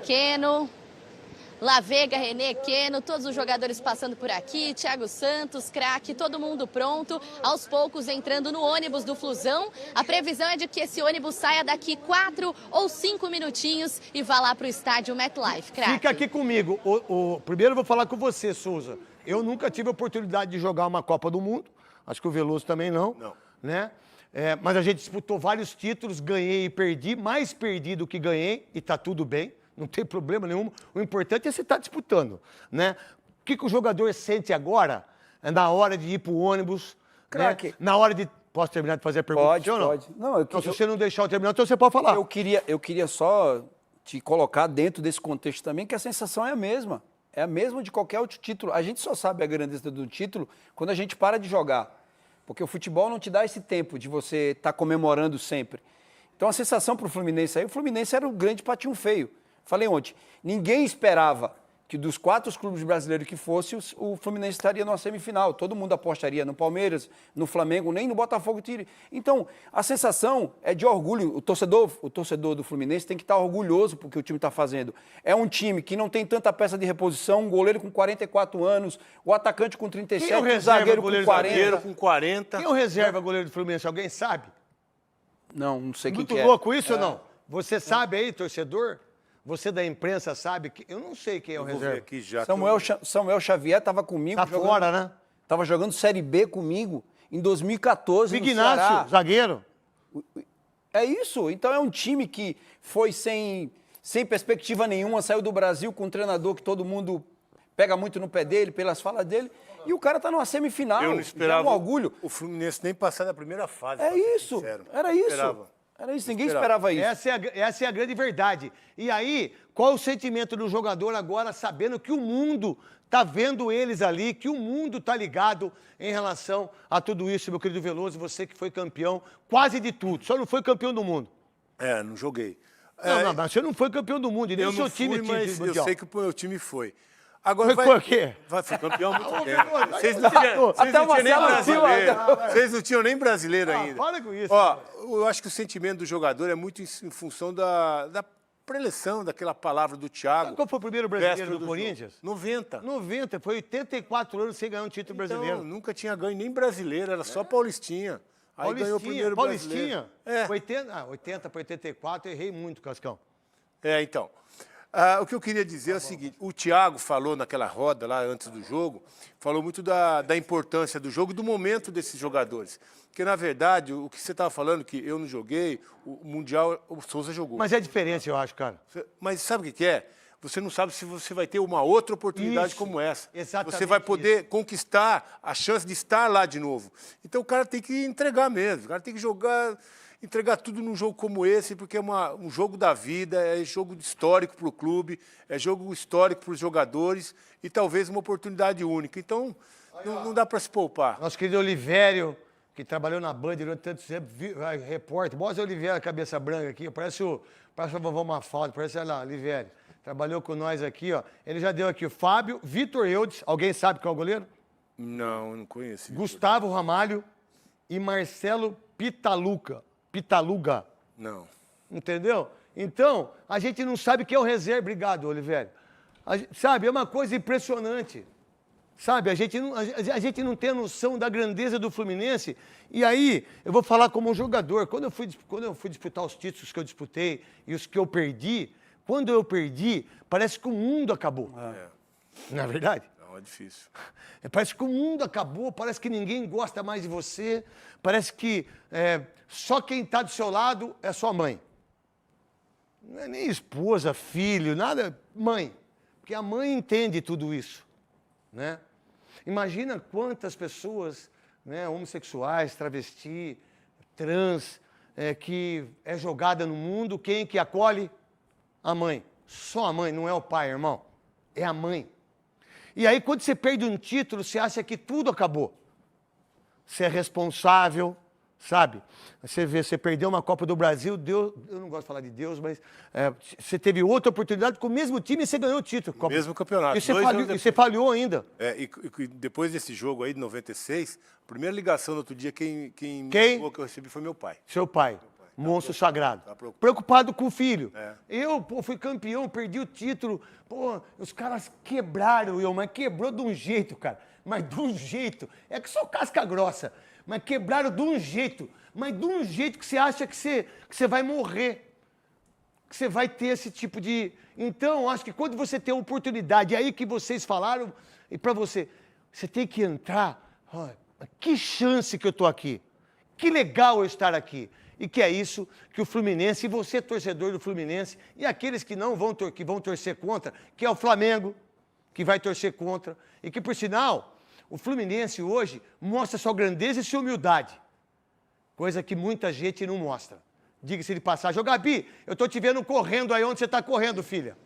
Keno... La Vega, René, Keno, todos os jogadores passando por aqui, Thiago Santos, craque, todo mundo pronto, aos poucos entrando no ônibus do Flusão. A previsão é de que esse ônibus saia daqui 4 ou 5 minutinhos e vá lá para o estádio MetLife, craque. Fica aqui comigo. Primeiro eu vou falar com você, Souza. Eu nunca tive a oportunidade de jogar uma Copa do Mundo, acho que o Veloso também não. Né? Mas a gente disputou vários títulos, ganhei e perdi, mais perdi do que ganhei, e tá tudo bem. Não tem problema nenhum. O importante é você estar disputando, né? O que o jogador sente agora é na hora de ir pro ônibus, Craque. né? Na hora de... Posso terminar de fazer a pergunta? Pode, ou não? pode. Não, Então, se você não deixar eu terminar, então você pode falar. Eu queria só te colocar dentro desse contexto também que a sensação é a mesma. É a mesma de qualquer outro título. A gente só sabe a grandeza do título quando a gente para de jogar. Porque o futebol não te dá esse tempo de você estar comemorando sempre. Então a sensação para o Fluminense aí, o Fluminense era o grande patinho feio. Falei ontem, ninguém esperava que dos 4 clubes brasileiros que fosse, o Fluminense estaria numa semifinal. Todo mundo apostaria no Palmeiras, no Flamengo, nem no Botafogo. Então, a sensação é de orgulho. O torcedor do Fluminense tem que estar orgulhoso porque o time está fazendo. É um time que não tem tanta peça de reposição, um goleiro com 44 anos, o atacante com 37, Quem é o o reserva, zagueiro com goleiro 40. Zagueiro com 40. Quem é o reserva goleiro do Fluminense? Alguém sabe? Não sei quem Muito que é. louco isso ou não? Você sabe aí, torcedor? Você da imprensa sabe que... Eu não sei quem é o Vou ver reserva. aqui já. Samuel Xavier estava comigo. Tá fora, né? Estava jogando Série B comigo em 2014 no Ignácio, Ceará. zagueiro. É isso. Então é um time que foi sem perspectiva nenhuma, saiu do Brasil com um treinador que todo mundo pega muito no pé dele, pelas falas dele, e o cara está numa semifinal. Eu não esperava um orgulho. o Fluminense nem passar da primeira fase. É pra ser isso. sincero. Era isso. Esperava. Era isso. Ninguém esperava isso. Essa é a grande verdade. E aí, qual o sentimento do jogador agora, sabendo que o mundo está vendo eles ali, que o mundo está ligado em relação a tudo isso, meu querido Veloso, você que foi campeão quase de tudo, só não foi campeão do mundo. Não joguei. Não, mas você não foi campeão do mundo, e nem Eu o seu não time fui, mas eu mundial. sei que o meu time foi. Agora Foi o quê? Foi campeão há muito tempo. Veloso, Vocês não tinham Até o nem Marcelo Silva, brasileiro. Vocês não tinham nem brasileiro ainda. Para com isso. Ó, eu acho que o sentimento do jogador é muito em função da preleção daquela palavra do Thiago. Qual foi o primeiro brasileiro véspera do Corinthians? jogo. 90. 90, foi 84 anos sem ganhar um título brasileiro. Então, nunca tinha ganho nem brasileiro, era só paulistinha. Aí ganhou o primeiro brasileiro. Paulistinha? 80 para 84, errei muito, Cascão. Então. O que eu queria dizer é o seguinte, o Thiago falou naquela roda lá antes do jogo, falou muito da importância do jogo e do momento desses jogadores. Porque, na verdade, o que você estava falando, que eu não joguei, o Mundial, o Souza jogou. Mas é diferente, eu acho, cara. Mas sabe o que é? Você não sabe se você vai ter uma outra oportunidade como essa. Exatamente. Você vai poder conquistar a chance de estar lá de novo. Então o cara tem que entregar mesmo. O cara tem que entregar tudo num jogo como esse, porque é um jogo da vida, é jogo histórico para o clube, é jogo histórico para os jogadores e talvez uma oportunidade única. Então não dá para se poupar. Nosso querido Olivério, que trabalhou na Band durante tanto tempo, repórter. Mostra o Olivério, a cabeça branca aqui, parece a vovó Mafalda, parece, olha lá, Olivério. Trabalhou com nós aqui, ó. Ele já deu aqui o Fábio, Vitor Eudes, alguém sabe qual é o goleiro? Não conheço. Gustavo Ramalho e Marcelo Pitaluga. Não. Entendeu? Então, a gente não sabe quem é o reserva. Obrigado, Olivério. Sabe, é uma coisa impressionante. Sabe, a gente não tem a noção da grandeza do Fluminense. E aí, eu vou falar como um jogador. Quando eu fui disputar os títulos que eu disputei e os que eu perdi, quando eu perdi, parece que o mundo acabou. Não é verdade? Não, é difícil. Parece que o mundo acabou, parece que ninguém gosta mais de você, parece que só quem está do seu lado é sua mãe. Não é nem esposa, filho, nada, mãe. Porque a mãe entende tudo isso, né? Imagina quantas pessoas, né, homossexuais, travesti, trans, que é jogada no mundo, quem que acolhe? A mãe. Só a mãe, não é o pai, irmão. É a mãe. E aí, quando você perde um título, você acha que tudo acabou. Você é responsável, sabe? Você vê, você perdeu uma Copa do Brasil, Deus, eu não gosto de falar de Deus, mas você teve outra oportunidade com o mesmo time e você ganhou o título. O mesmo campeonato. E você falhou ainda. E depois desse jogo aí, de 96, a primeira ligação no outro dia, quem me ligou que eu recebi foi meu pai. Seu pai. Monstro sagrado. Tá preocupado com o filho. É. Eu, fui campeão, perdi o título. Os caras quebraram mas quebrou de um jeito, cara. Mas de um jeito. É que sou casca grossa. Mas quebraram de um jeito. Mas de um jeito que você acha que você vai morrer. Que você vai ter esse tipo de... Então, acho que quando você tem a oportunidade, aí que vocês falaram, e pra você tem que entrar. Que chance que eu tô aqui. Que legal eu estar aqui. E que é isso que o Fluminense, e você torcedor do Fluminense, e aqueles que não vão, que vão torcer contra, que é o Flamengo, que vai torcer contra, e que, por sinal, o Fluminense hoje mostra sua grandeza e sua humildade, coisa que muita gente não mostra. Diga-se de passagem. Ô, Gabi, eu tô te vendo correndo aí onde você tá correndo, filha.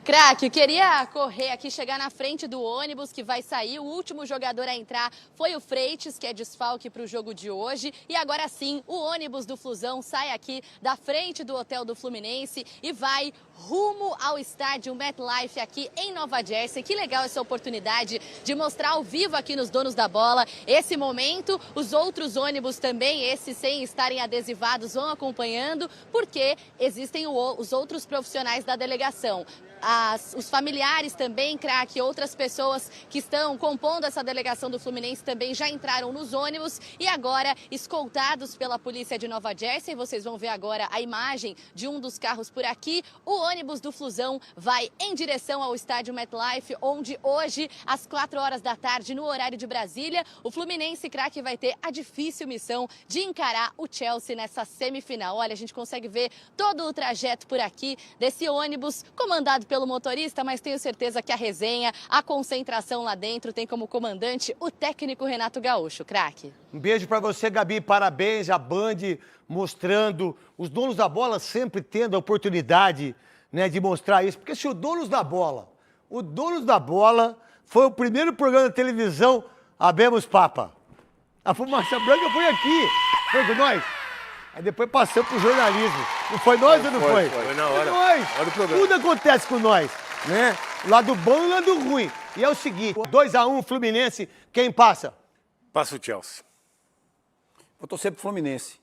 Craque, eu queria correr aqui, chegar na frente do ônibus que vai sair. O último jogador a entrar foi o Freitas, que é desfalque para o jogo de hoje. E agora sim, o ônibus do Flusão sai aqui da frente do hotel do Fluminense e vai rumo ao estádio MetLife aqui em Nova Jersey. Que legal essa oportunidade de mostrar ao vivo aqui nos Donos da Bola esse momento. Os outros ônibus também, esses sem estarem adesivados, vão acompanhando, porque existem os outros profissionais da delegação. Os familiares também, craque, outras pessoas que estão compondo essa delegação do Fluminense também já entraram nos ônibus e agora escoltados pela polícia de Nova Jersey. Vocês vão ver agora a imagem de um dos carros por aqui. O ônibus do Flusão vai em direção ao estádio MetLife, onde hoje, às 4 horas da tarde, no horário de Brasília, o Fluminense, craque, vai ter a difícil missão de encarar o Chelsea nessa semifinal. Olha, a gente consegue ver todo o trajeto por aqui desse ônibus comandado pelo motorista, mas tenho certeza que a resenha, a concentração lá dentro tem como comandante o técnico Renato Gaúcho, craque. Um beijo pra você, Gabi, parabéns, a Band mostrando, os donos da bola sempre tendo a oportunidade, né, de mostrar isso, porque se o Donos da Bola foi o primeiro programa de televisão, abemos papa. A fumaça branca foi aqui, foi com nós. Aí depois passou pro jornalismo. Não foi nós ou não foi? Foi na hora. Foi nós. Hora do programa. Tudo acontece com nós, né? Lado bom e lado ruim. E é o seguinte, 2-1 Fluminense, quem passa? Passa o Chelsea. Vou torcer pro Fluminense.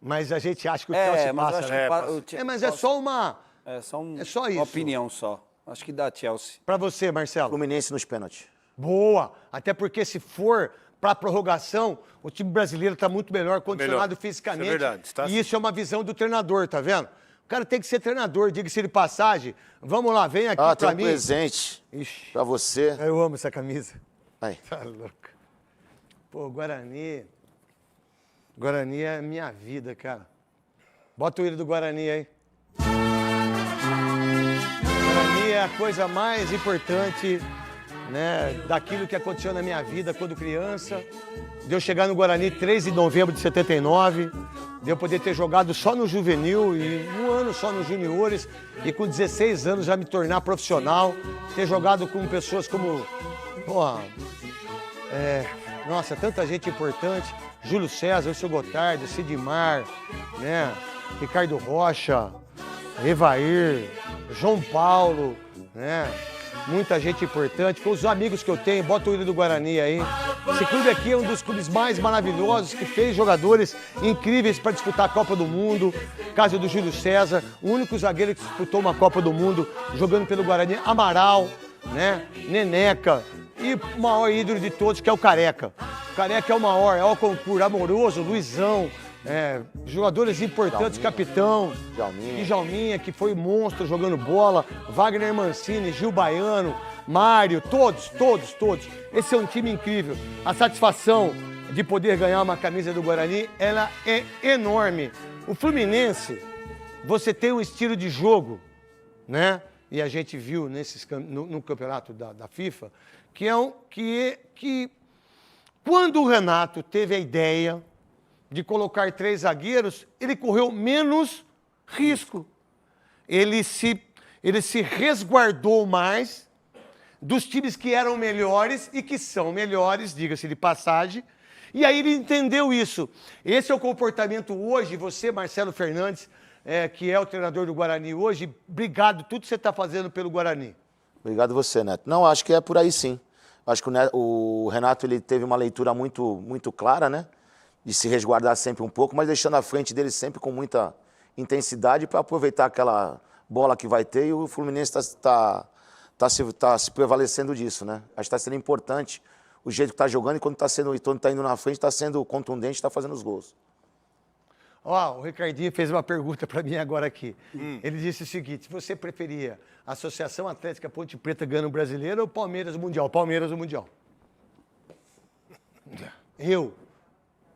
Mas a gente acha que o Chelsea mas eu passa, acho né? que Mas é só uma... É só isso. uma opinião só. Acho que dá Chelsea. Pra você, Marcelo. Fluminense nos pênaltis. Boa. Até porque se for pra prorrogação, o time brasileiro tá muito melhor condicionado fisicamente. Isso é verdade. Tá E isso é uma visão do treinador, tá vendo? O cara tem que ser treinador, diga-se de passagem. Vamos lá, vem aqui Tem pra um mim. presente Ixi, pra você. eu amo essa camisa. Aí. Tá louco. Pô, Guarani é minha vida, cara. Bota o hino do Guarani aí. Guarani é a coisa mais importante, né, daquilo que aconteceu na minha vida quando criança. De eu chegar no Guarani 3 de novembro de 79, de eu poder ter jogado só no juvenil e um ano só nos juniores e com 16 anos já me tornar profissional, ter jogado com pessoas como, nossa, tanta gente importante, Júlio César, Wilson Gotardo, Sidmar, né, Ricardo Rocha, Evair, João Paulo, né? Muita gente importante, com os amigos que eu tenho, bota o hino do Guarani aí. Esse clube aqui é um dos clubes mais maravilhosos, que fez jogadores incríveis para disputar a Copa do Mundo. Caso do Júlio César, o único zagueiro que disputou uma Copa do Mundo jogando pelo Guarani, Amaral, né? Neneca e o maior ídolo de todos, que é o Careca. O Careca é o maior, é o concurso amoroso, Luizão, jogadores importantes, capitão, Djalminha, que foi monstro jogando bola, Wagner Mancini, Gil Baiano, Mário, todos. Esse é um time incrível. A satisfação de poder ganhar uma camisa do Guarani, ela é enorme. O Fluminense, você tem um estilo de jogo, né? E a gente viu no campeonato da FIFA, que quando o Renato teve a ideia de colocar 3 zagueiros, ele correu menos risco. Ele se resguardou mais dos times que eram melhores e que são melhores, diga-se de passagem, e aí ele entendeu isso. Esse é o comportamento hoje, você, Marcelo Fernandes, que é o treinador do Guarani hoje, obrigado tudo que você está fazendo pelo Guarani. Obrigado você, Neto. Não, acho que é por aí sim. Acho que o Renato ele teve uma leitura muito clara, né? De se resguardar sempre um pouco, mas deixando a frente dele sempre com muita intensidade para aproveitar aquela bola que vai ter, e o Fluminense está se prevalecendo disso, né? Acho que está sendo importante o jeito que está jogando, e quando está indo na frente, está sendo contundente, está fazendo os gols. Ó, o Ricardinho fez uma pergunta para mim agora aqui. Ele disse o seguinte: você preferia a Associação Atlética Ponte Preta ganhando o Brasileiro ou Palmeiras o Mundial? Palmeiras o Mundial. Eu.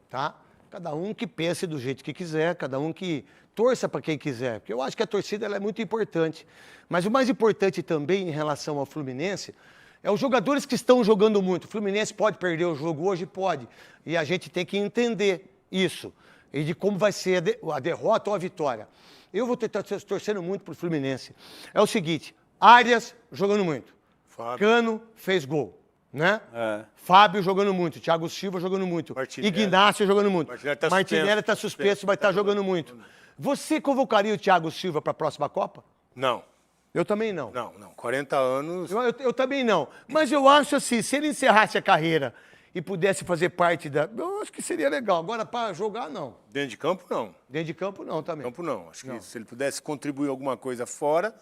Tá? Cada um que pense do jeito que quiser, cada um que torça para quem quiser, porque eu acho que a torcida ela é muito importante. Mas o mais importante também em relação ao Fluminense é os jogadores que estão jogando muito. O Fluminense pode perder o jogo hoje? Pode. E a gente tem que entender isso. E de como vai ser a derrota ou a vitória. Eu vou estar torcendo muito para o Fluminense. É o seguinte, Arias jogando muito. Fábio. Cano fez gol. Né? Fábio jogando muito, Thiago Silva jogando muito, Ignácio jogando muito, Martinelli está suspenso, mas está jogando muito. Você convocaria o Thiago Silva para a próxima Copa? Não. Eu também não. Não. 40 anos... Eu também não. Mas eu acho assim, se ele encerrasse a carreira e pudesse fazer parte eu acho que seria legal. Agora, para jogar, não. Dentro de campo, não. Dentro de campo, não também. Campo, não. Acho que se ele pudesse contribuir alguma coisa fora...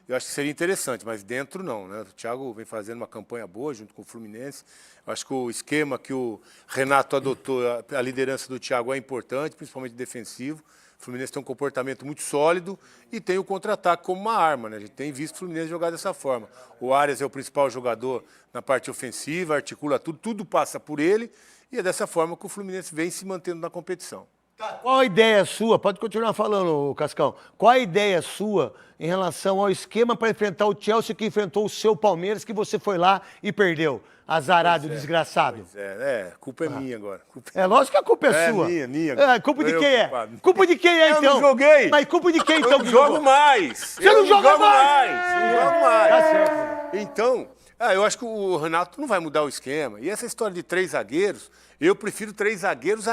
Eu acho que seria interessante, mas dentro não, né? O Thiago vem fazendo uma campanha boa junto com o Fluminense. Eu acho que o esquema que o Renato adotou, a liderança do Thiago é importante, principalmente defensivo. O Fluminense tem um comportamento muito sólido e tem o contra-ataque como uma arma, né? A gente tem visto o Fluminense jogar dessa forma. O Arias é o principal jogador na parte ofensiva, articula tudo passa por ele, e é dessa forma que o Fluminense vem se mantendo na competição. Qual a ideia sua, pode continuar falando, Cascão, qual a ideia sua em relação ao esquema para enfrentar o Chelsea que enfrentou o seu Palmeiras, que você foi lá e perdeu? Azarado, desgraçado. Culpa é minha agora. Lógico que a culpa é sua. Minha. Culpa de quem é? Culpa de quem é, então? Eu não joguei. Mas culpa de quem, então? Eu não jogo mais. Você não joga mais? Não jogo mais. Tá certo. Então, eu acho que o Renato não vai mudar o esquema. E essa história de 3 zagueiros, eu prefiro 3 zagueiros.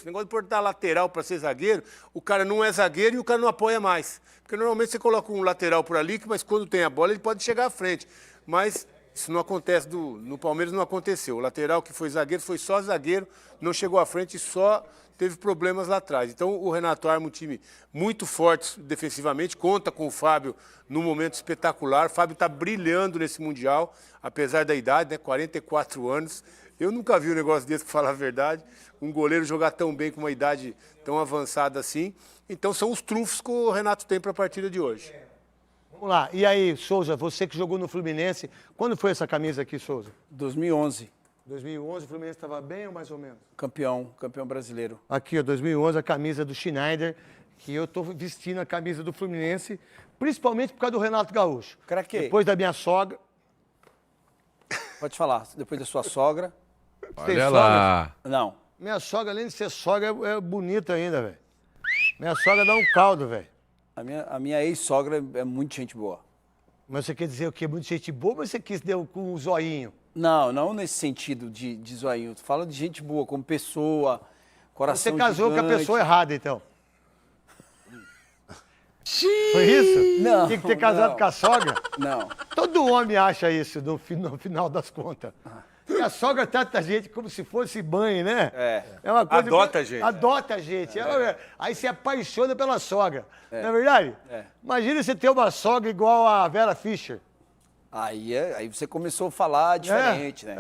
O negócio de portar lateral para ser zagueiro, o cara não é zagueiro e o cara não apoia mais. Porque normalmente você coloca um lateral por ali, mas quando tem a bola ele pode chegar à frente. Mas isso não acontece, no Palmeiras não aconteceu. O lateral que foi zagueiro foi só zagueiro, não chegou à frente e só teve problemas lá atrás. Então o Renato arma um time muito forte defensivamente, conta com o Fábio num momento espetacular. O Fábio está brilhando nesse Mundial, apesar da idade, né, 44 anos. Eu nunca vi um negócio desse, para falar a verdade, um goleiro jogar tão bem com uma idade tão avançada assim. Então são os trunfos que o Renato tem para a partida de hoje. Vamos lá. E aí, Souza, você que jogou no Fluminense, quando foi essa camisa aqui, Souza? 2011. 2011, o Fluminense estava bem ou mais ou menos? Campeão brasileiro. Aqui, ó, 2011, a camisa do Schneider, que eu estou vestindo a camisa do Fluminense, principalmente por causa do Renato Gaúcho. Craquê. Depois da minha sogra. Pode falar, depois da sua sogra. Olha lá. Não. Minha sogra, além de ser sogra, é bonita ainda, velho. Minha sogra dá um caldo, velho. A minha ex-sogra é muito gente boa. Mas você quer dizer o quê? Muito gente boa, mas você quis deu com o zoinho? Não nesse sentido de zoinho. Tu fala de gente boa, como pessoa, coração Você casou gigante. com a pessoa errada, então. Foi isso? Não. Tinha que ter casado não. com a sogra? Não. Todo homem acha isso no final das contas. E a sogra trata a gente como se fosse mãe, né? É uma coisa Adota a gente. Adota a gente. Aí se apaixona pela sogra. Não é verdade? Imagina você ter uma sogra igual a Vera Fischer. Aí você começou a falar diferente, né?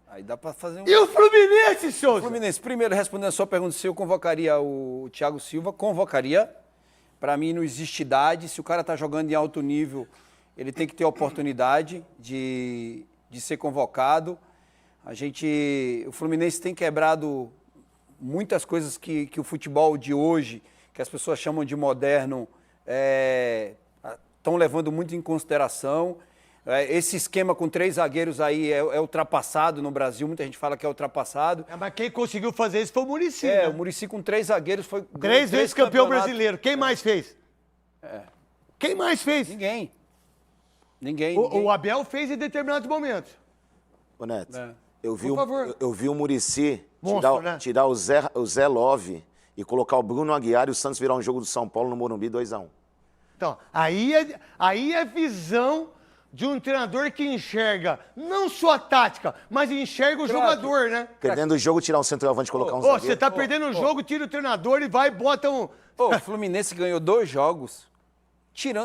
Aí dá para fazer um... E o Fluminense, Souza? Fluminense, primeiro, respondendo a sua pergunta, se eu convocaria o Thiago Silva, convocaria. Para mim, não existe idade. Se o cara está jogando em alto nível, ele tem que ter oportunidade de ser convocado. O Fluminense tem quebrado muitas coisas que o futebol de hoje, que as pessoas chamam de moderno, estão levando muito em consideração. Esse esquema com 3 zagueiros aí é ultrapassado no Brasil, muita gente fala que é ultrapassado. Mas quem conseguiu fazer isso foi o Muricy, né? O Muricy com 3 zagueiros foi... 3 vezes campeão brasileiro. Quem mais fez? Quem mais fez? Ninguém. O Abel fez em determinados momentos. Ô, Neto, Por favor. eu vi o Muricy Monstro, né? tirar o Zé Love e colocar o Bruno Aguiar e o Santos virar um jogo do São Paulo no Morumbi 2-1. Então, aí é visão de um treinador que enxerga não só a tática, mas enxerga o jogador, né? Perdendo o jogo, tirar um centroavante e colocar um zagueiro. Você tá perdendo o jogo, tira o treinador e vai e bota um... O Fluminense ganhou 2 jogos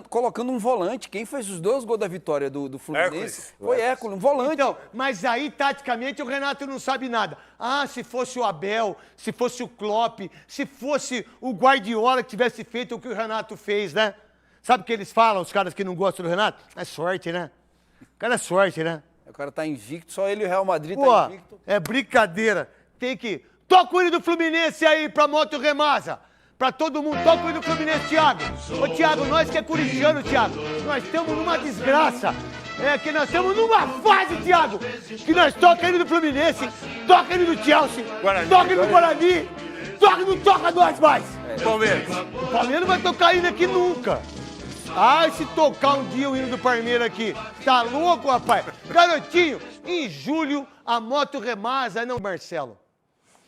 colocando um volante. Quem fez os 2 gols da vitória do Fluminense foi Hércules, um volante. Então, mas aí, taticamente, o Renato não sabe nada. Se fosse o Abel, se fosse o Klopp, se fosse o Guardiola que tivesse feito o que o Renato fez, né? Sabe o que eles falam, os caras que não gostam do Renato? É sorte, né? O cara é sorte, né? O cara tá invicto, só ele e o Real Madrid tá invicto. É brincadeira. Tem que... Toca o hino do Fluminense aí pra Moto Remasa. Pra todo mundo. Toca o hino do Fluminense, Thiago. Ô, Thiago, nós que é corintiano, Thiago, nós estamos numa desgraça. Que nós estamos numa fase, Thiago, que nós toca o hino do Fluminense, toca o hino do Chelsea, toca o hino do Guarani, não toca nós mais. Palmeiras. O Palmeiras não vai tocar hino aqui nunca. Se tocar um dia o hino do Palmeiras aqui, tá louco, rapaz? Garotinho, em julho, a Moto Remasa, não, Marcelo.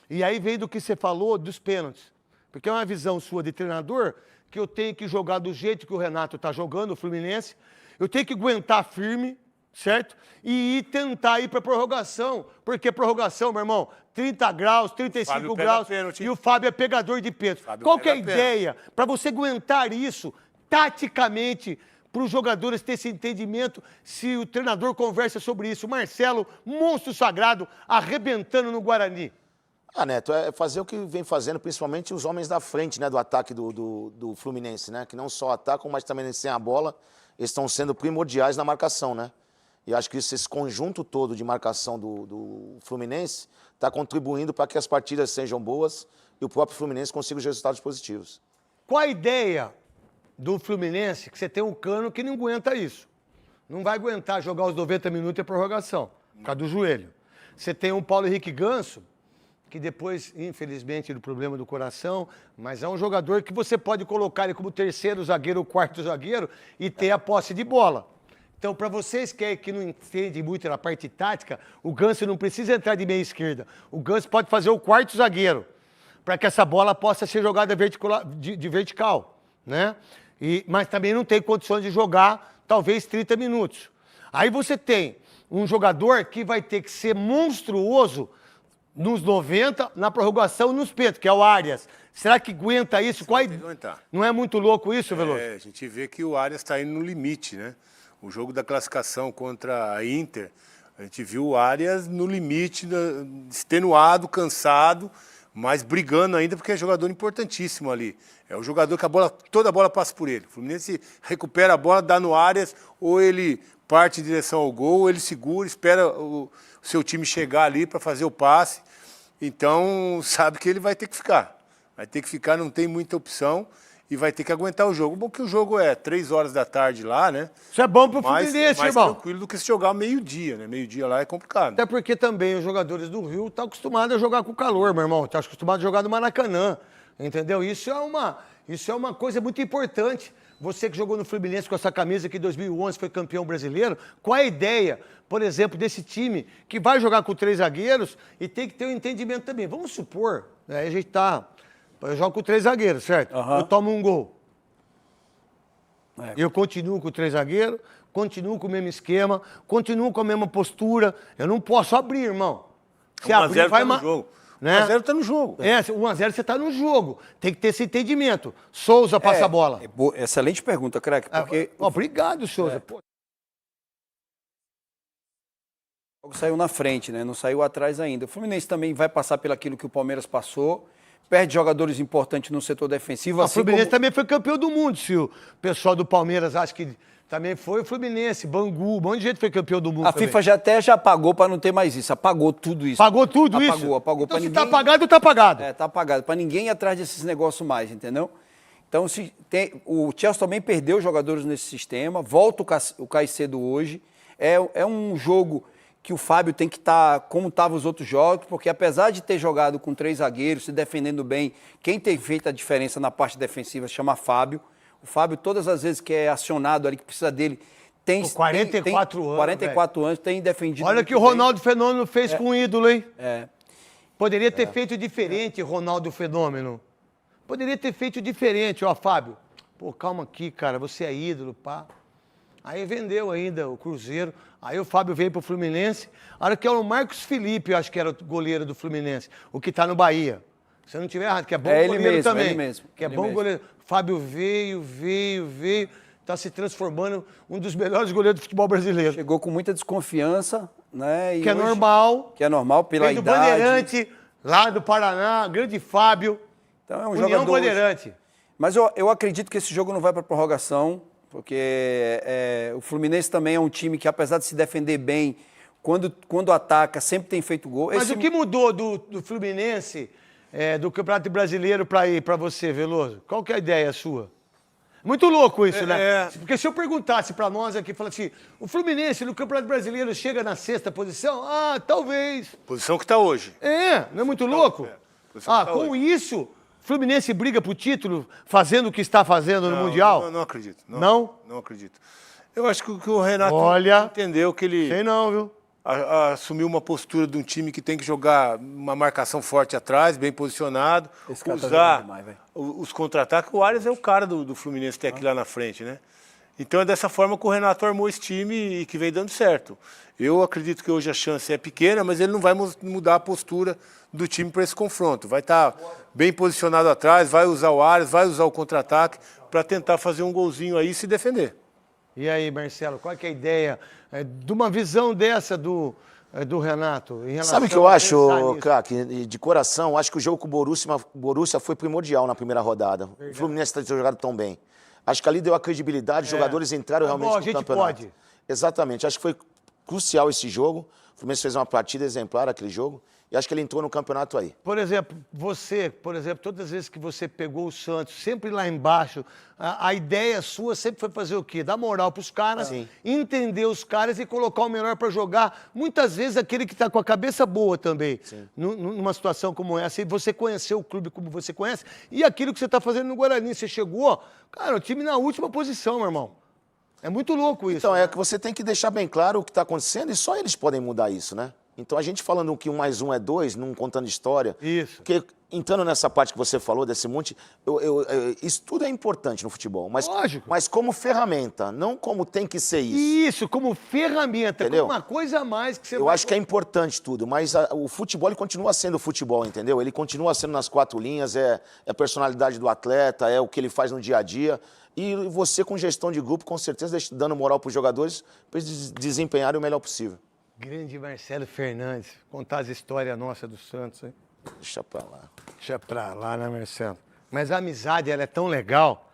E aí vem do que você falou dos pênaltis. Porque é uma visão sua de treinador que eu tenho que jogar do jeito que o Renato tá jogando, o Fluminense. Eu tenho que aguentar firme, certo? E tentar ir pra prorrogação. Porque prorrogação, meu irmão, 30 graus, 35 graus, e o Fábio é pegador de pênalti. Qual que é a ideia para você aguentar isso taticamente, para os jogadores terem esse entendimento, se o treinador conversa sobre isso? O Marcelo, monstro sagrado, arrebentando no Guarani. Neto, é fazer o que vem fazendo, principalmente os homens da frente, né, do ataque do Fluminense, né? Que não só atacam, mas também sem a bola, eles estão sendo primordiais na marcação, né? E acho que esse conjunto todo de marcação do Fluminense está contribuindo para que as partidas sejam boas e o próprio Fluminense consiga os resultados positivos. Qual a ideia do Fluminense que você tem um Cano que não aguenta isso? Não vai aguentar jogar os 90 minutos e prorrogação, por causa do joelho. Você tem um Paulo Henrique Ganso, que depois, infelizmente, do problema do coração, mas é um jogador que você pode colocar ele como 3º zagueiro ou 4º zagueiro e ter a posse de bola. Então, para vocês que não entendem muito na parte tática, o Ganso não precisa entrar de meia esquerda. O Ganso pode fazer o 4º zagueiro, para que essa bola possa ser jogada de vertical, né? Mas também não tem condições de jogar, talvez, 30 minutos. Aí você tem um jogador que vai ter que ser monstruoso nos 90, na prorrogação nos pênaltis, que é o Arias. Será que aguenta isso? Não é muito louco isso, Veloso? A gente vê que o Arias está indo no limite, né? O jogo da classificação contra a Inter, a gente viu o Arias no limite, extenuado, cansado, mas brigando ainda, porque é um jogador importantíssimo ali. É o jogador que toda a bola passa por ele. O Fluminense recupera a bola, dá no Arias, ou ele parte em direção ao gol, ou ele segura, espera o seu time chegar ali para fazer o passe. Então, sabe que ele vai ter que ficar. Vai ter que ficar, não tem muita opção, e vai ter que aguentar o jogo. Bom que o jogo é 3 horas da tarde lá, né? Isso é bom pro Fluminense, mais irmão. Tranquilo do que se jogar meio-dia, né? Meio-dia lá é complicado. Até porque também os jogadores do Rio estão acostumados a jogar com calor, meu irmão. Estão acostumados a jogar no Maracanã, entendeu? Isso é uma coisa muito importante. Você que jogou no Fluminense com essa camisa que em 2011 foi campeão brasileiro, qual é a ideia, por exemplo, desse time que vai jogar com 3 zagueiros e tem que ter um entendimento também? Vamos supor, aí a gente eu jogo com 3 zagueiros, certo? Eu tomo um gol. Eu continuo com 3 zagueiros, continuo com o mesmo esquema, continuo com a mesma postura. Eu não posso abrir, irmão. Se abrir, vai no jogo. Né? 1x0 tá no jogo. 1x0 você tá no jogo. Tem que ter esse entendimento. Souza passa a bola. Excelente pergunta, Craque. Obrigado, Souza. Saiu na frente, né? Não saiu atrás ainda. O Fluminense também vai passar pelo aquilo que o Palmeiras passou. Perde jogadores importantes no setor defensivo. O Assim Fluminense como... também foi campeão do mundo, se o pessoal do Palmeiras acha que também foi. O Fluminense, Bangu, um monte de gente foi campeão do mundo A também. FIFA já apagou para não ter mais isso. Apagou tudo isso. Pagou tudo isso? Apagou. Então, Pra se ninguém... tá apagado, tá apagado. É, tá apagado. Para ninguém ir atrás desses negócios mais, entendeu? Então, o Chelsea também perdeu jogadores nesse sistema. Volta o Caicedo hoje. É um jogo que o Fábio tem que estar como estavam os outros jogos, porque apesar de ter jogado com 3 zagueiros, se defendendo bem, quem tem feito a diferença na parte defensiva se chama Fábio. O Fábio, todas as vezes que é acionado ali, que precisa dele, tem... Pô, 44 anos, 44 anos, tem defendido. Olha o que o Ronaldo Fenômeno fez com o ídolo, hein? É. Poderia ter feito diferente, Ronaldo Fenômeno. Poderia ter feito diferente, ó, Fábio. Pô, calma aqui, cara, você é ídolo, pá. Aí vendeu ainda o Cruzeiro. Aí o Fábio veio pro Fluminense. A hora que era o Marcos Felipe, eu acho que era o goleiro do Fluminense. O que tá no Bahia. Se eu não tiver errado, que é bom É ele goleiro mesmo, também. ele mesmo, Que é ele bom mesmo. goleiro. Fábio veio. Tá se transformando um dos melhores goleiros do futebol brasileiro. Chegou com muita desconfiança, né? Que é normal. Que é normal pela Veio do idade. Bandeirante, lá do Paraná, grande Fábio. Então é um União jogador... Bandeirante. Mas eu acredito que esse jogo não vai para prorrogação, porque o Fluminense também é um time que, apesar de se defender bem, quando ataca, sempre tem feito gol. Mas o que mudou do Fluminense, do Campeonato Brasileiro para ir para você, Veloso? Qual que é a ideia sua? Muito louco isso, né? Porque se eu perguntasse para nós aqui, falasse assim, o Fluminense no Campeonato Brasileiro chega na 6ª posição? Ah, talvez. Posição que está hoje. Não é muito louco? Posição que tá Com hoje. isso, o Fluminense briga pro título, fazendo o que está fazendo no Mundial? Não acredito. Não? Não acredito. Eu acho que o Renato Olha, entendeu que ele sei não, viu? assumiu uma postura de um time que tem que jogar uma marcação forte atrás, bem posicionado, Esse cara tá usar jogando demais, velho. os contra-ataques. O Arias é o cara do Fluminense que tem aqui lá na frente, né? Então é dessa forma que o Renato armou esse time e que vem dando certo. Eu acredito que hoje a chance é pequena, mas ele não vai mudar a postura do time para esse confronto. Vai estar bem posicionado atrás, vai usar o Arias, vai usar o contra-ataque para tentar fazer um golzinho aí e se defender. E aí, Marcelo, qual que é a ideia de uma visão dessa do Renato? Em relação Sabe o que eu a acho, pensar nisso? craque? De coração, acho que o jogo com o Borussia foi primordial na primeira rodada. O Fluminense está jogado tão bem. Acho que ali deu a credibilidade, os jogadores entraram realmente bom, a no gente campeonato. pode. Exatamente, acho que foi crucial esse jogo. O Fluminense fez uma partida exemplar aquele jogo e acho que ele entrou no campeonato aí. Por exemplo, todas as vezes que você pegou o Santos, sempre lá embaixo, a ideia sua sempre foi fazer o quê? Dar moral para os caras, entender os caras e colocar o melhor para jogar. Muitas vezes aquele que está com a cabeça boa também, numa situação como essa, e você conheceu o clube como você conhece, e aquilo que você está fazendo no Guarani, você chegou, cara, o time na última posição, meu irmão. É muito louco isso. Então, é que você tem que deixar bem claro o que está acontecendo e só eles podem mudar isso, né? Então, a gente falando que 1 mais 1 é 2, não contando história. Isso. Porque, entrando nessa parte que você falou, desse monte, isso tudo é importante no futebol. Mas, Lógico. mas como ferramenta, não como tem que ser isso. Isso, como ferramenta, Entendeu? como uma coisa a mais que você Eu acho que é importante tudo, mas o futebol ele continua sendo futebol, entendeu? Ele continua sendo nas 4 linhas, é a personalidade do atleta, é o que ele faz no dia a dia. E você, com gestão de grupo, com certeza, dando moral para os jogadores para eles desempenharem o melhor possível. Grande Marcelo Fernandes, contar as histórias nossas do Santos, hein? Deixa pra lá. Deixa pra lá, né, Marcelo? Mas a amizade, ela é tão legal,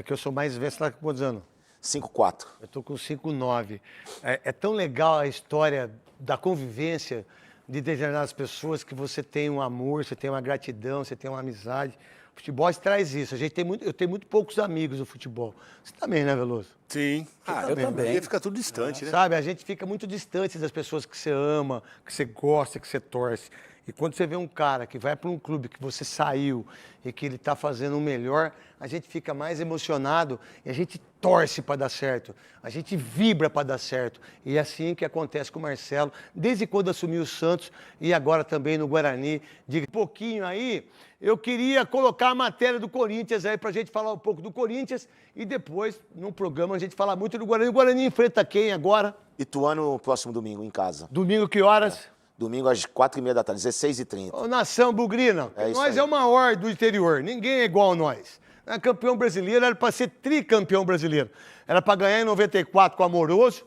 que eu sou mais velho, sei lá quantos anos? 5-4. Eu tô com 5,9. É tão legal a história da convivência de determinadas pessoas que você tem um amor, você tem uma gratidão, você tem uma amizade. O futebol traz isso. Eu tenho muito poucos amigos no futebol. Você também, né, Veloso? Sim. eu também. Aí fica tudo distante, né? Sabe, a gente fica muito distante das pessoas que você ama, que você gosta, que você torce. E quando você vê um cara que vai para um clube que você saiu e que ele está fazendo o melhor, a gente fica mais emocionado e a gente torce para dar certo. A gente vibra para dar certo. E é assim que acontece com o Marcelo, desde quando assumiu o Santos e agora também no Guarani. Diga um pouquinho aí, eu queria colocar a matéria do Corinthians aí para a gente falar um pouco do Corinthians e depois, num programa, a gente falar muito do Guarani. O Guarani enfrenta quem agora? Ituano, próximo domingo, em casa. Domingo, que horas? Domingo às 4h30 da tarde, 16h30. Ô, nação bugrina, É isso nós aí. é o maior do interior, ninguém é igual a nós. É campeão brasileiro, era para ser tricampeão brasileiro. Era para ganhar em 94 com o Amoroso,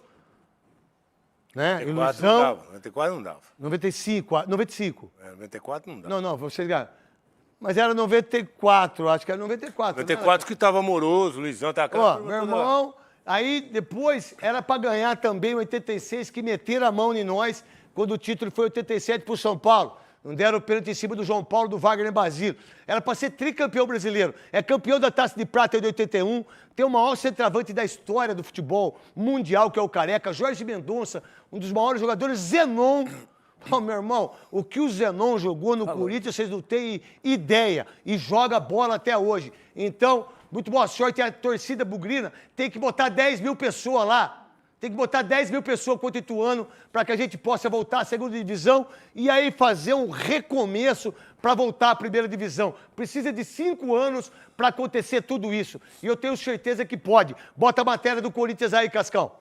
Né? E o 94 não Luizão, dava. 94 não dava. 95. 94 não dava. Não, vocês ligaram. Mas era 94, acho que era 94. 94 que tava amoroso, o Luizão tava Ó, meu irmão, aí depois era pra ganhar também o 86, que meteram a mão em nós, quando o título foi 87 pro São Paulo. Não deram o pênalti em cima do João Paulo, do Wagner Basílio. Era pra ser tricampeão brasileiro. É campeão da Taça de Prata de 81, tem o maior centroavante da história do futebol mundial, que é o Careca, Jorge Mendonça, um dos maiores jogadores, Zenon. Oh, meu irmão, o que o Zenon jogou no Corinthians, vocês não têm ideia. E joga bola até hoje. Então, muito boa sorte. A torcida bugrina tem que botar 10 mil pessoas lá. Tem que botar 10 mil pessoas contra o Ituano para que a gente possa voltar à segunda divisão e aí fazer um recomeço para voltar à primeira divisão. Precisa de 5 anos para acontecer tudo isso. E eu tenho certeza que pode. Bota a matéria do Corinthians aí, Cascão.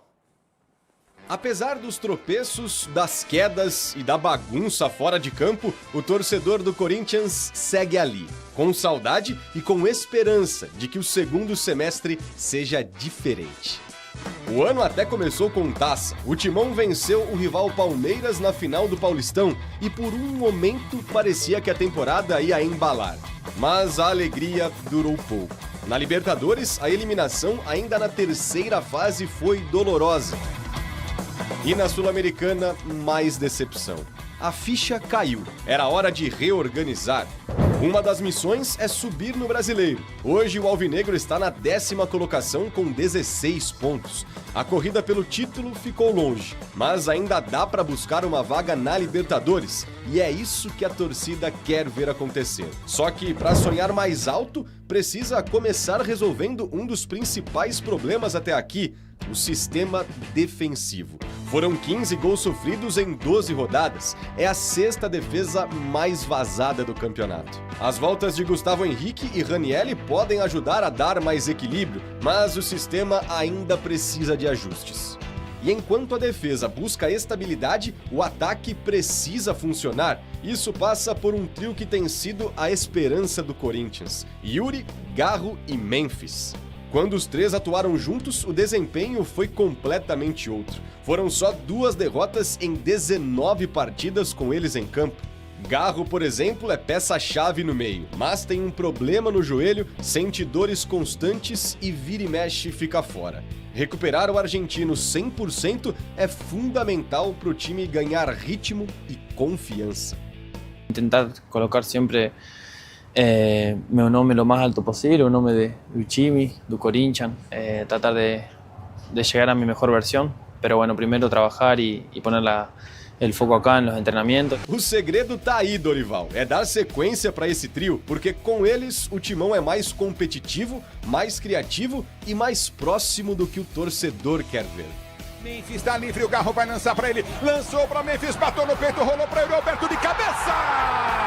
Apesar dos tropeços, das quedas e da bagunça fora de campo, o torcedor do Corinthians segue ali, com saudade e com esperança de que o segundo semestre seja diferente. O ano até começou com taça. O Timão venceu o rival Palmeiras na final do Paulistão e por um momento parecia que a temporada ia embalar. Mas a alegria durou pouco. Na Libertadores, a eliminação ainda na terceira fase foi dolorosa. E na Sul-Americana, mais decepção. A ficha caiu. Era hora de reorganizar. Uma das missões é subir no Brasileiro. Hoje o Alvinegro está na 10ª colocação com 16 pontos. A corrida pelo título ficou longe, mas ainda dá para buscar uma vaga na Libertadores. E é isso que a torcida quer ver acontecer. Só que para sonhar mais alto, precisa começar resolvendo um dos principais problemas até aqui, o sistema defensivo. Foram 15 gols sofridos em 12 rodadas. É a 6ª defesa mais vazada do campeonato. As voltas de Gustavo Henrique e Ranielli podem ajudar a dar mais equilíbrio, mas o sistema ainda precisa de ajustes. E enquanto a defesa busca estabilidade, o ataque precisa funcionar. Isso passa por um trio que tem sido a esperança do Corinthians: Yuri, Garro e Memphis. Quando os três atuaram juntos, o desempenho foi completamente outro. Foram só 2 derrotas em 19 partidas com eles em campo. Garro, por exemplo, é peça-chave no meio, mas tem um problema no joelho, sente dores constantes e vira e mexe fica fora. Recuperar o argentino 100% é fundamental para o time ganhar ritmo e confiança. Tentar colocar sempre meu nome lo más alto posible, o nome do time, do Corinthians, tratar de llegar a mi mejor versión, pero bueno, primero trabajar y poner el foco acá en los entrenamientos. O segredo tá aí, Dorival, é dar sequência para esse trio, porque com eles o Timão é mais competitivo, mais criativo e mais próximo do que o torcedor quer ver. Memphis está livre, o Garro vai lançar para ele, lançou para Memphis, bateu no peito, rolou para ele, Alberto de cabeça!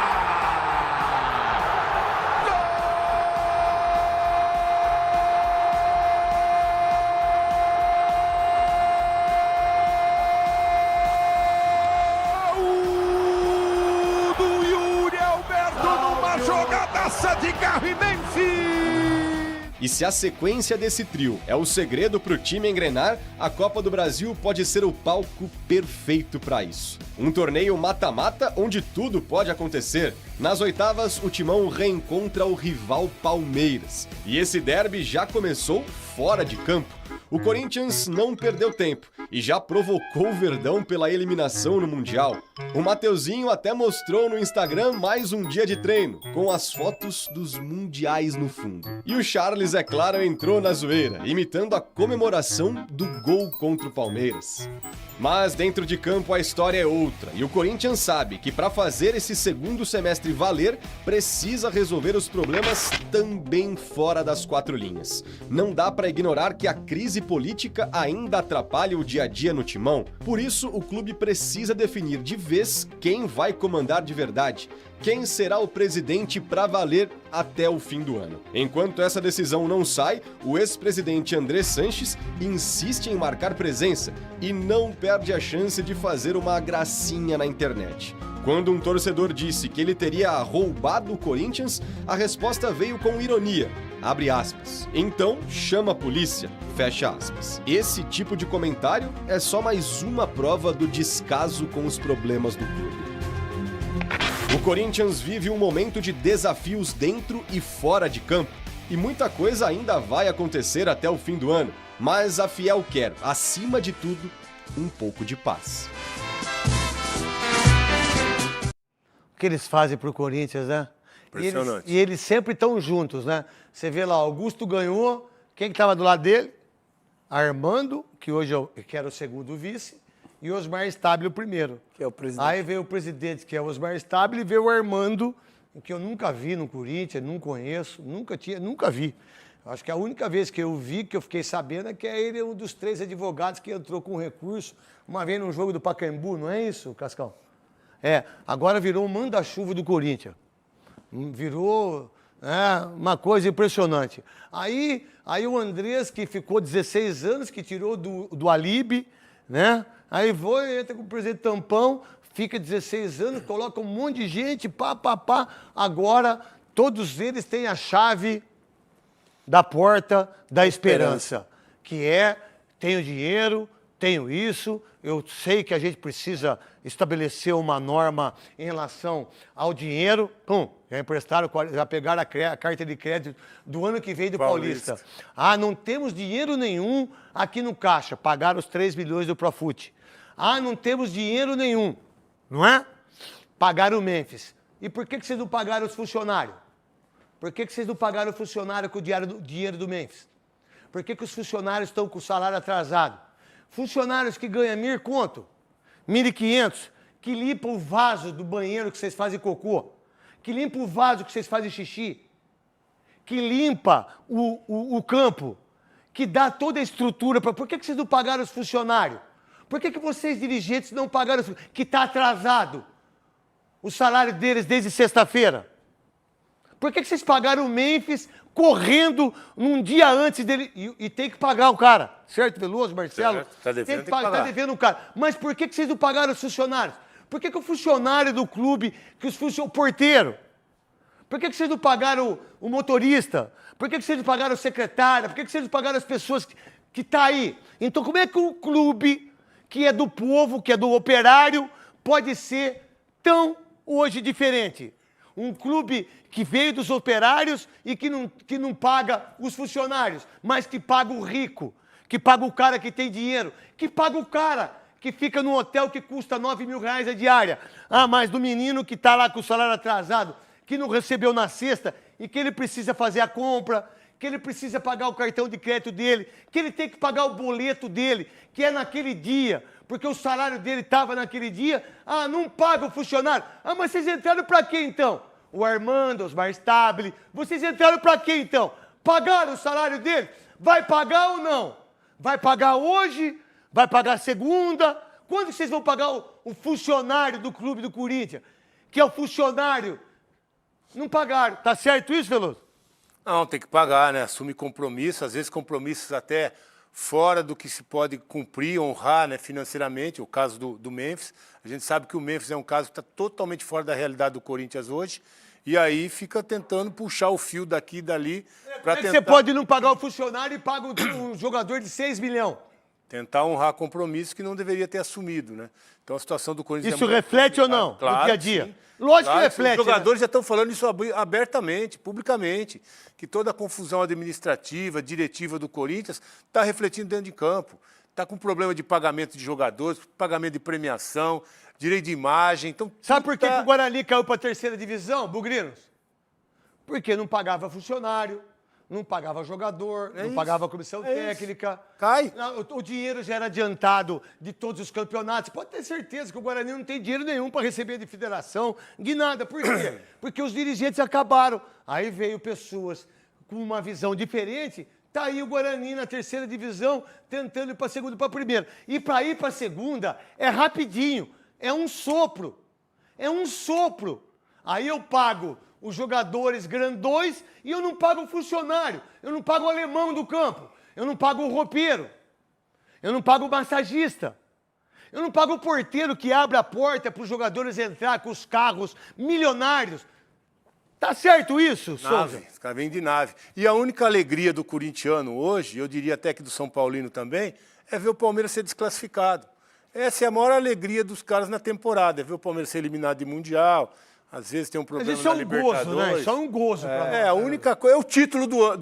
Jogadaça de Garro e Memphis! E se a sequência desse trio é o segredo para o time engrenar, a Copa do Brasil pode ser o palco perfeito para isso. Um torneio mata-mata onde tudo pode acontecer. Nas oitavas, o Timão reencontra o rival Palmeiras. E esse derby já começou fora de campo. O Corinthians não perdeu tempo e já provocou o Verdão pela eliminação no Mundial. O Mateuzinho até mostrou no Instagram mais um dia de treino, com as fotos dos mundiais no fundo. E o Charles, é claro, entrou na zoeira, imitando a comemoração do gol contra o Palmeiras. Mas dentro de campo a história é outra, e o Corinthians sabe que para fazer esse segundo semestre valer, precisa resolver os problemas também fora das 4 linhas. Não dá para ignorar que a crise política ainda atrapalha o dia a dia no Timão. Por isso, o clube precisa definir de vez quem vai comandar de verdade, quem será o presidente para valer até o fim do ano. Enquanto essa decisão não sai, o ex-presidente André Sanches insiste em marcar presença e não perde a chance de fazer uma gracinha na internet. Quando um torcedor disse que ele teria roubado o Corinthians, a resposta veio com ironia. abre aspas. Então chama a polícia, fecha aspas. Esse tipo de comentário é só mais uma prova do descaso com os problemas do clube. O Corinthians vive um momento de desafios dentro e fora de campo. E muita coisa ainda vai acontecer até o fim do ano. Mas a Fiel quer, acima de tudo, um pouco de paz. O que eles fazem pro Corinthians, né? Impressionante. E eles sempre estão juntos, né? Você vê lá, Augusto ganhou, quem que estava do lado dele? Armando, que hoje que era o segundo vice, e Osmar Stabile o primeiro. Que é o presidente. Aí veio o presidente, que é o Osmar Stabile, e veio o Armando, que eu nunca vi no Corinthians, não conheço, nunca vi. Acho que a única vez que eu vi, que eu fiquei sabendo, é que ele é um dos 3 advogados que entrou com recurso uma vez num jogo do Pacaembu, não é isso, Cascão? É, agora virou um manda-chuva do Corinthians. Virou uma coisa impressionante. Aí o Andrés, que ficou 16 anos, que tirou do Alibe, né? Aí entra com o presidente Tampão, fica 16 anos, coloca um monte de gente, pá. Agora, todos eles têm a chave da porta da esperança, que é, tenho dinheiro, tenho isso, eu sei que a gente precisa estabelecer uma norma em relação ao dinheiro. Já emprestaram, já pegaram a carta de crédito do ano que vem do Paulista. Não temos dinheiro nenhum aqui no caixa, pagaram os 3 milhões do Profut. Não temos dinheiro nenhum, não é? Pagaram o Memphis. E por que vocês não pagaram os funcionários? Por que vocês não pagaram o funcionário com o dinheiro do Memphis? Por que os funcionários estão com o salário atrasado? Funcionários que ganham 1.000 conto, 1.500, que limpam o vaso do banheiro que vocês fazem cocô, que limpa o vaso que vocês fazem xixi, que limpa o campo, que dá toda a estrutura para... Por que vocês não pagaram os funcionários? Por que vocês, dirigentes, não pagaram os... Que está atrasado o salário deles desde sexta-feira? Por que vocês pagaram o Memphis correndo num dia antes dele... E tem que pagar o cara, certo, Veloso, Marcelo? Está devendo, tem que pagar. Está devendo o cara. Mas por que vocês não pagaram os funcionários? Por que o funcionário do clube, o porteiro? Por que vocês não pagaram o motorista? Por que vocês não pagaram o secretário? Por que vocês não pagaram as pessoas que estão aí? Então, como é que um clube que é do povo, que é do operário, pode ser tão hoje diferente? Um clube que veio dos operários e que não paga os funcionários, mas que paga o rico, que paga o cara que tem dinheiro, que paga o cara que fica num hotel que custa R$9.000 a diária. Mas do menino que está lá com o salário atrasado, que não recebeu na sexta e que ele precisa fazer a compra, que ele precisa pagar o cartão de crédito dele, que ele tem que pagar o boleto dele, que é naquele dia, porque o salário dele estava naquele dia. Não paga o funcionário. Mas vocês entraram para quê, então? O Armando, Osmar Stabile, vocês entraram para quê, então? Pagaram o salário dele? Vai pagar ou não? Vai pagar hoje? Vai pagar segunda? Quando vocês vão pagar o funcionário do clube do Corinthians? Que é o funcionário. Não pagaram. Tá certo isso, Veloso? Não, tem que pagar, né? Assume compromisso, às vezes compromissos até fora do que se pode cumprir, honrar, né, financeiramente. O caso do Memphis. A gente sabe que o Memphis é um caso que está totalmente fora da realidade do Corinthians hoje. E aí fica tentando puxar o fio daqui e dali para tentar... Você pode não pagar o funcionário e paga um jogador de 6 milhões. Tentar honrar compromisso que não deveria ter assumido, né? Então a situação do Corinthians... Isso reflete ou não claro, no dia a dia? Sim. Lógico Claro, que reflete. Os jogadores já estão falando isso abertamente, publicamente, que toda a confusão administrativa, diretiva do Corinthians está refletindo dentro de campo. Está com problema de pagamento de jogadores, pagamento de premiação, direito de imagem. Então, sabe por que o Guarani caiu para a 3ª divisão, Bugrinos? Porque não pagava funcionário, não pagava jogador, não pagava comissão técnica. Cai. O dinheiro já era adiantado de todos os campeonatos. Pode ter certeza que o Guarani não tem dinheiro nenhum para receber de federação, de nada. Por quê? Porque os dirigentes acabaram. Aí veio pessoas com uma visão diferente. Tá aí o Guarani na 3ª divisão, tentando ir para a segunda e para a primeira. E para ir para a segunda é rapidinho, é um sopro. É um sopro. Aí eu pago os jogadores grandões e eu não pago o funcionário. Eu não pago o alemão do campo. Eu não pago o roupeiro. Eu não pago o massagista. Eu não pago o porteiro que abre a porta para os jogadores entrar com os carros milionários. Tá certo isso, Souza? Nave, os caras vêm de nave. E a única alegria do corintiano hoje, eu diria até que do São Paulino também, é ver o Palmeiras ser desclassificado. Essa é a maior alegria dos caras na temporada, é ver o Palmeiras ser eliminado de Mundial. Às vezes tem um problema Mas isso é na um gozo, Libertadores. né? Isso é um gozo pra nós. A única coisa é o título do ano.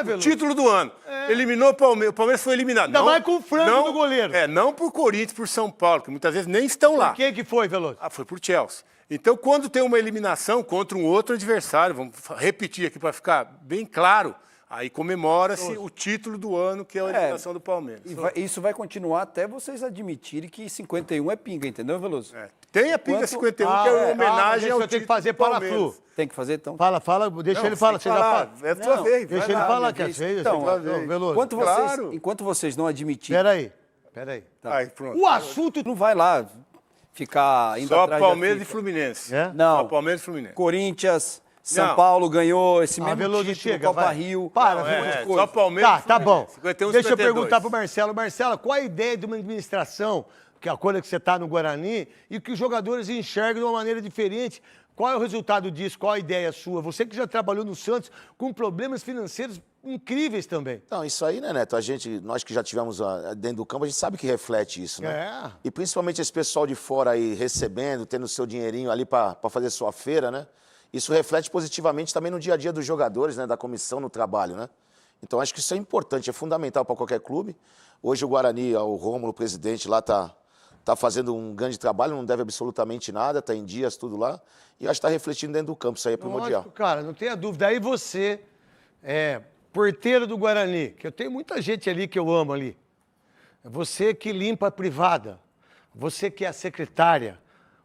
O Veloso. título do ano. Eliminou o Palmeiras foi eliminado. Ainda mais com o frango do goleiro. Não por Corinthians, por São Paulo, que muitas vezes nem estão lá. Quem que foi, Veloso? Foi por Chelsea. Então, quando tem uma eliminação contra um outro adversário, vamos repetir aqui para ficar bem claro, aí comemora-se o título do ano, que é a eliminação do Palmeiras. Isso vai continuar até vocês admitirem que 51 é pinga, entendeu, Veloso? Tem a pinga 51, que é uma homenagem ao eu tenho título que fazer do para a Palmeiras. Flu. Tem que fazer, então? Fala, deixa ele falar. Você já fala. É a tua vez. Deixa vai ele lá, falar, minha que é vez. feio. Então, Veloso. Enquanto vocês não admitirem... Peraí. Aí, pronto. O assunto... Não vai lá ficar indo Só atrás Palmeiras da e FIFA. Fluminense. É? Não. Só Palmeiras e Fluminense. Corinthians, São Não. Paulo ganhou esse mesmo Veloso, título, chega, Copa vai. Rio. Para, um Veloso. monte de coisa. Só Palmeiras Tá e bom. Fluminense. 51, Deixa eu 52. perguntar pro Marcelo. Marcelo, qual a ideia de uma administração, que é a coisa que você está no Guarani, e que os jogadores enxergam de uma maneira diferente? Qual é o resultado disso? Qual a ideia sua? Você que já trabalhou no Santos com problemas financeiros incríveis também. Então, isso aí, né, Neto? Nós que já tivemos dentro do campo, a gente sabe que reflete isso, né? É. E principalmente esse pessoal de fora aí recebendo, tendo seu dinheirinho ali para fazer sua feira, né? Isso reflete positivamente também no dia a dia dos jogadores, né? Da comissão no trabalho, né? Então, acho que isso é importante, é fundamental para qualquer clube. Hoje o Guarani, o Rômulo, o presidente lá, tá fazendo um grande trabalho, não deve absolutamente nada, tá em dias, tudo lá. E acho que está refletindo dentro do campo, isso aí é primordial. Lógico, cara, não tenha dúvida. Aí você, porteiro do Guarani, que eu tenho muita gente ali que eu amo ali. Você que limpa a privada, você que é a secretária,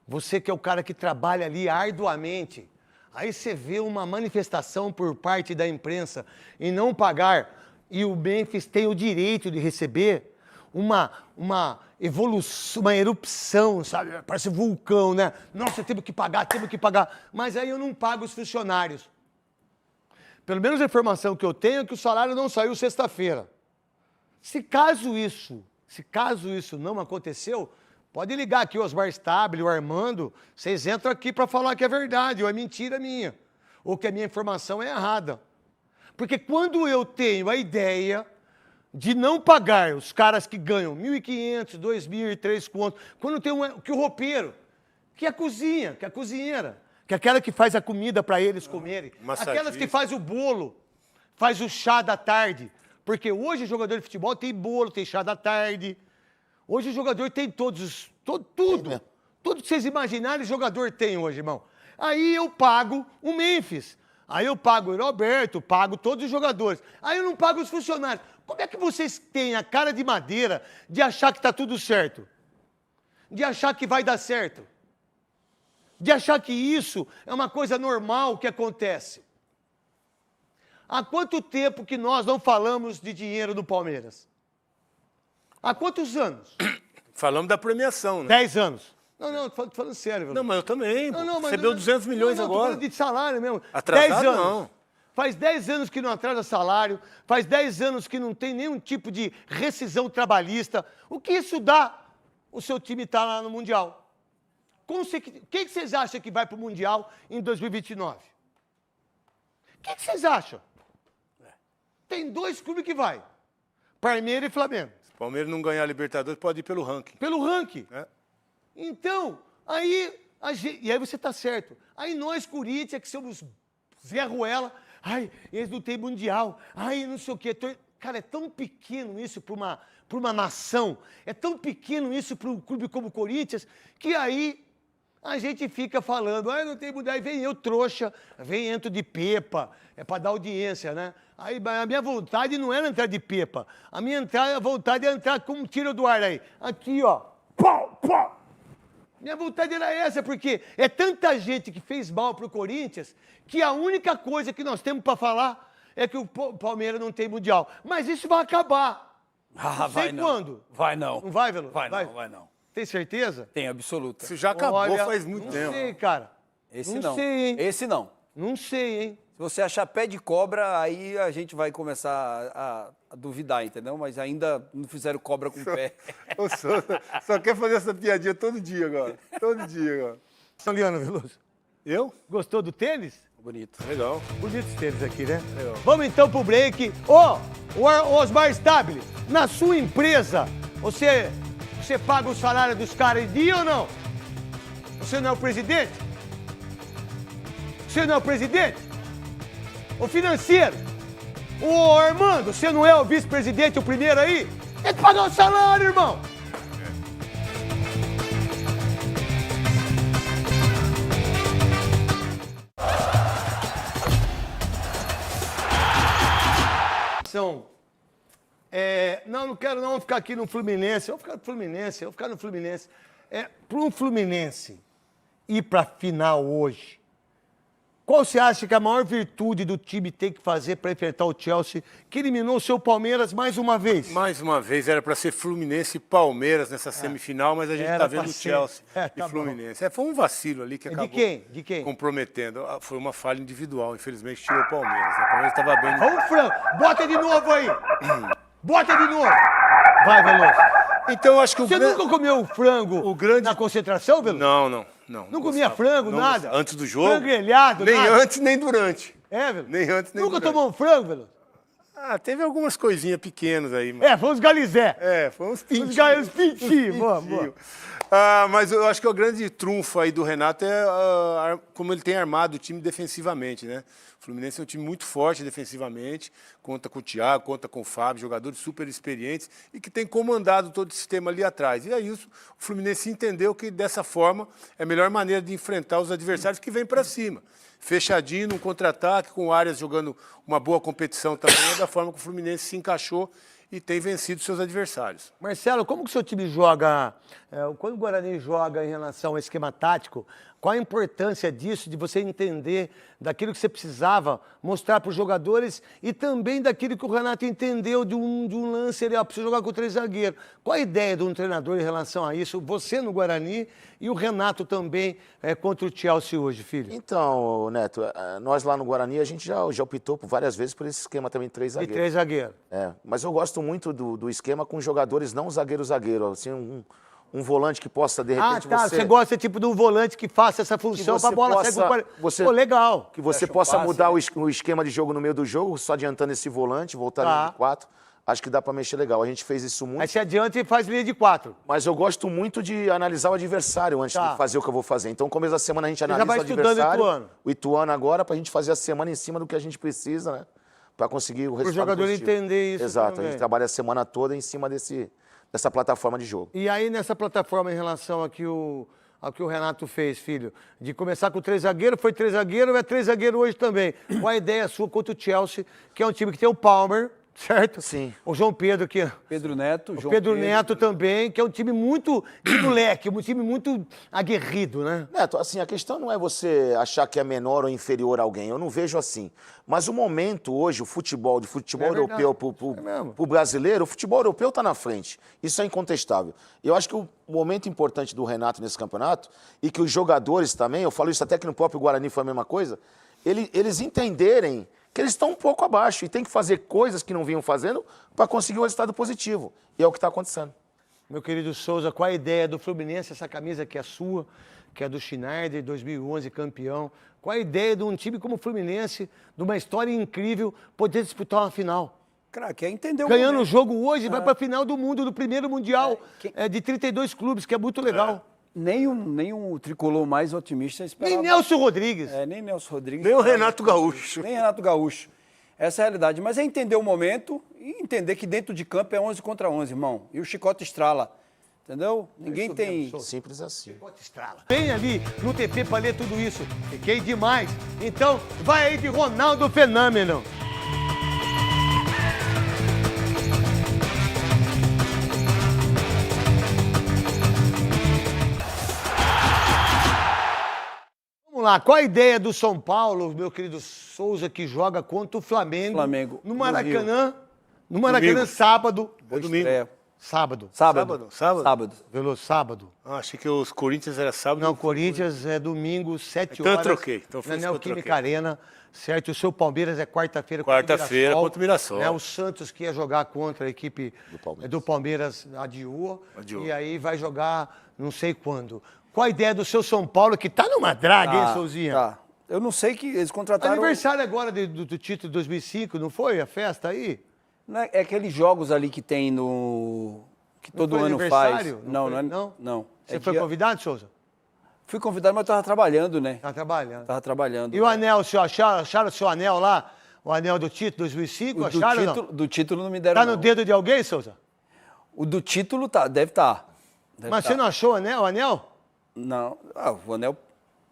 você que é o cara que trabalha ali arduamente. Aí você vê uma manifestação por parte da imprensa em não pagar, e o Memphis tem o direito de receber uma evolução, uma erupção, sabe? Parece vulcão, né? Nossa, temos que pagar. Mas aí eu não pago os funcionários. Pelo menos a informação que eu tenho é que o salário não saiu sexta-feira. Se caso isso não aconteceu, pode ligar aqui o Osmar Stabile, o Armando, vocês entram aqui para falar que é verdade, ou é mentira minha, ou que a minha informação é errada. Porque quando eu tenho a ideia de não pagar os caras que ganham 1.500, 2.000, 3 contos, quando tem que o roupeiro, que é a cozinha, que é a cozinheira, que é aquela que faz a comida para eles comerem, aquelas que faz o bolo, faz o chá da tarde, porque hoje o jogador de futebol tem bolo, tem chá da tarde, hoje o jogador tem tudo que vocês imaginarem o jogador tem hoje, irmão. Aí eu pago o Memphis, aí eu pago o Roberto, pago todos os jogadores, aí eu não pago os funcionários. Como é que vocês têm a cara de madeira de achar que está tudo certo? De achar que vai dar certo? De achar que isso é uma coisa normal que acontece? Há quanto tempo que nós não falamos de dinheiro do Palmeiras? Há quantos anos? Falamos da premiação, né? 10 anos. Não, tô falando sério. Velho. Não, mas eu também. Mas Recebeu 200 milhões Tô agora. falando de salário mesmo. Atrasado, 10 anos. não. Faz 10 anos que não atrasa salário, faz 10 anos que não tem nenhum tipo de rescisão trabalhista. O que isso dá? O seu time está lá no Mundial. Quem que vocês acham que vai para o Mundial em 2029? Quem que vocês acham? Tem 2 clubes que vai. Palmeiras e Flamengo. Se o Palmeiras não ganhar a Libertadores, pode ir pelo ranking. Pelo ranking. É. Então, aí você está certo. Aí nós, Corinthians, que somos Zé Ruela, ai, eles não têm Mundial, ai, não sei o quê. Cara, é tão pequeno isso para uma nação, é tão pequeno isso para um clube como o Corinthians, que aí a gente fica falando, ai, não tem Mundial, aí vem eu trouxa, vem entro de pepa, é para dar audiência, né? Aí a minha vontade não era entrar de pepa, a vontade é entrar como tiro do ar aí, aqui, ó, pau, pau. Minha vontade era essa, porque é tanta gente que fez mal pro Corinthians que a única coisa que nós temos para falar é que o Palmeiras não tem Mundial. Mas isso vai acabar. Não sei quando. Vai não. Não vai, Veloso? Vai não. Tem certeza? Tem absoluta. Isso já acabou Olha, faz muito tempo. Não sei, cara. Esse não não. sei, hein? Esse não. Não sei, hein? Se você achar pé de cobra, aí a gente vai começar a duvidar, entendeu? Mas ainda não fizeram cobra com pé. O Souza só quer fazer essa piadinha todo dia agora. Todo dia agora. Soliano Veloso, Eu? gostou do tênis? Bonito. Legal. Bonitos tênis aqui, né? Legal. Vamos então pro break. Ô, Osmar Stabile, na sua empresa, você paga o salário dos caras em dia ou não? Você não é o presidente? Você não é o presidente? O financeiro? Ô, Armando, você não é o vice-presidente, o primeiro aí? Tem que pagar o salário, irmão! Não quero não ficar aqui no Fluminense. Eu vou ficar no Fluminense. Para um Fluminense ir para a final hoje, qual você acha que a maior virtude do time tem que fazer para enfrentar o Chelsea, que eliminou o seu Palmeiras mais uma vez? Mais uma vez, era para ser Fluminense e Palmeiras nessa semifinal, mas a gente está vendo o Chelsea e Fluminense. Foi um vacilo ali que acabou De quem? comprometendo. Foi uma falha individual, infelizmente tirou o Palmeiras. O Palmeiras estava bem. Vamos, Franco. Bota de novo aí. Bota de novo. Vai, Veloso. Então, eu acho que Você nunca comeu frango na concentração, Veloso? Não. Não comia frango, nada? Antes do jogo? Frango grelhado, nem nada? antes, nem durante. Veloso? Nem antes, nem Nunca durante. tomou um frango, Veloso? Teve algumas coisinhas pequenas aí. Mas... foi uns galizé. Foi uns pintinhos. Uns pintinhos. Boa. Mas eu acho que o grande trunfo aí do Renato é como ele tem armado o time defensivamente, né? O Fluminense é um time muito forte defensivamente, conta com o Thiago, conta com o Fábio, jogadores super experientes e que tem comandado todo o sistema ali atrás. E aí o Fluminense entendeu que dessa forma é a melhor maneira de enfrentar os adversários que vêm para cima. Fechadinho, num contra-ataque, com o Arias jogando uma boa competição também, é da forma que o Fluminense se encaixou e tem vencido seus adversários. Marcelo, como que o seu time joga, quando o Guarani joga em relação ao esquema tático, qual a importância disso, de você entender daquilo que você precisava mostrar para os jogadores e também daquilo que o Renato entendeu de um lance ali, precisa jogar com 3 zagueiros. Qual a ideia de um treinador em relação a isso? Você no Guarani e o Renato também contra o Chelsea hoje, filho? Então, Neto, nós lá no Guarani, a gente já optou por várias vezes por esse esquema também 3 De zagueiros. 3 zagueiros. Mas eu gosto muito do esquema com jogadores não zagueiro-zagueiro, assim, um volante que possa, de repente, você gosta tipo de um volante que faça essa função para a bola sair com Pô, legal. Que você possa mudar o esquema de jogo no meio do jogo, só adiantando esse volante, voltar linha de 4. Acho que dá para mexer legal. A gente fez isso muito. Aí você adianta e faz linha de 4. Mas eu gosto muito de analisar o adversário antes de fazer o que eu vou fazer. Então, no começo da semana, a gente analisa o adversário. O Ituano agora, para a gente fazer a semana em cima do que a gente precisa, né? Para conseguir o resultado Para o jogador positivo. entender isso. Exato. Também. A gente trabalha a semana toda em cima dessa plataforma de jogo. E aí, nessa plataforma, em relação ao que o Renato fez, filho, de começar com 3 zagueiros, foi 3 zagueiros, é 3 zagueiros hoje também. Qual a ideia sua contra o Chelsea, que é um time que tem o Palmer, certo? Sim. O João Pedro, que... Pedro Neto, o Pedro Neto também, que é um time muito de moleque, um time muito aguerrido, né? Neto, assim, a questão não é você achar que é menor ou inferior a alguém, eu não vejo assim. Mas o momento hoje, o futebol europeu pro brasileiro, o futebol europeu está na frente. Isso é incontestável. Eu acho que o momento importante do Renato nesse campeonato, e que os jogadores também, eu falo isso até que no próprio Guarani foi a mesma coisa, eles entenderem que eles estão um pouco abaixo e tem que fazer coisas que não vinham fazendo para conseguir um resultado positivo. E é o que está acontecendo. Meu querido Souza, qual a ideia do Fluminense, essa camisa que é sua, que é do Schneider, 2011, campeão? Qual a ideia de um time como o Fluminense, de uma história incrível, poder disputar uma final? Craque, é entender o Ganhando o momento. jogo hoje, vai para a final do mundo, do primeiro Mundial de 32 clubes, que é muito legal. Nem o tricolor mais otimista esperava. Nem Nelson Rodrigues. Nem Nelson Rodrigues. Nem o Renato Gaúcho. Nem Renato Gaúcho. Essa é a realidade. Mas é entender o momento e entender que dentro de campo é 11 contra 11, irmão. E o chicote estrala. Entendeu? Ninguém tem... Simples assim. Vem ali no TP para ler tudo isso. Fiquei demais. Então, vai aí de Ronaldo Fenômeno. Vamos lá, qual a ideia do São Paulo, meu querido Souza, que joga contra o Flamengo no Maracanã? No Maracanã, Domingo. sábado. É domingo. Sábado. Sábado? Veloso, sábado. Achei que os Corinthians era sábado. Não, Corinthians é domingo, 7 Então eu horas. troquei. Então foi na isso que eu Neoquímica troquei. Arena, certo? O seu Palmeiras é quarta-feira Quarta-feira contra o Mirassol. Né? O Santos que ia jogar contra a equipe do Palmeiras adiou. E aí vai jogar não sei quando. Qual a ideia do seu São Paulo, que tá numa draga, hein, Souzinha? Tá. Eu não sei que eles contrataram... Aniversário agora do título de 2005, não foi a festa aí? Não é aqueles jogos ali que tem no... que todo foi ano aniversário? faz. Não Não, foi? não, Não? Você É foi dia- convidado, Souza? Fui convidado, mas eu tava trabalhando, né? Tá trabalhando. Tava trabalhando. E o anel, o senhor acharam o seu anel lá? O anel do título 2005? O Acharam ou não? do título não me deram, Tá no não. dedo de alguém, Souza? O do título tá, deve estar. Mas você não achou o anel? O anel? Não,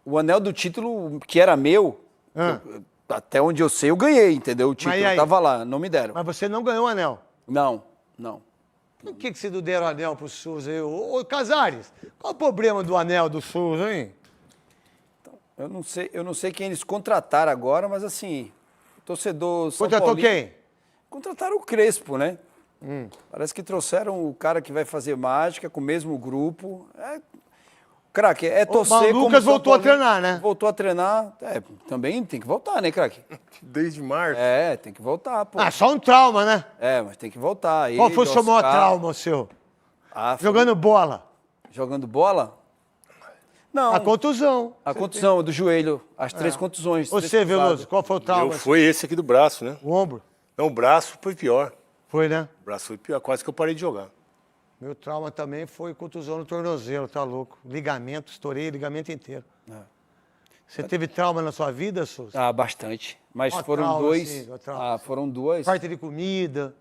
o anel do título que era meu, Ah. até onde eu sei, eu ganhei, entendeu? O título e aí? tava lá, não me deram. Mas você não ganhou o anel. Não. Por que vocês não deram o anel pro Souza aí? Ô, Casares, qual o problema do anel do Souza, hein? Eu não sei quem eles contrataram agora, mas assim, torcedor São Contratou Paulino- quem? Contrataram o Crespo, né? Parece que trouxeram o cara que vai fazer mágica com o mesmo grupo. Craque, é torcer mas o como Lucas São voltou a Paulino. treinar, né? Voltou a treinar. Também tem que voltar, né, craque? Desde março. Tem que voltar, pô. Só um trauma, né? Mas tem que voltar. Qual Ele, foi o seu maior Oscar- trauma, seu? Foi- Jogando bola. Jogando bola? Não. A contusão. A contusão do joelho. As 3 contusões. Você, 3 Veloso, cruzadas. qual foi o trauma? Foi esse aqui do braço, né? O ombro. Não, o braço foi pior. Foi, né? O braço foi pior, quase que eu parei de jogar. Meu trauma também foi contusão no tornozelo, tá louco? Ligamento, estourei o ligamento inteiro. Você teve trauma na sua vida, Souza? Bastante. Mas Ó, foram trauma, 2. assim, ó, trauma. Foram 2. Falta de comida,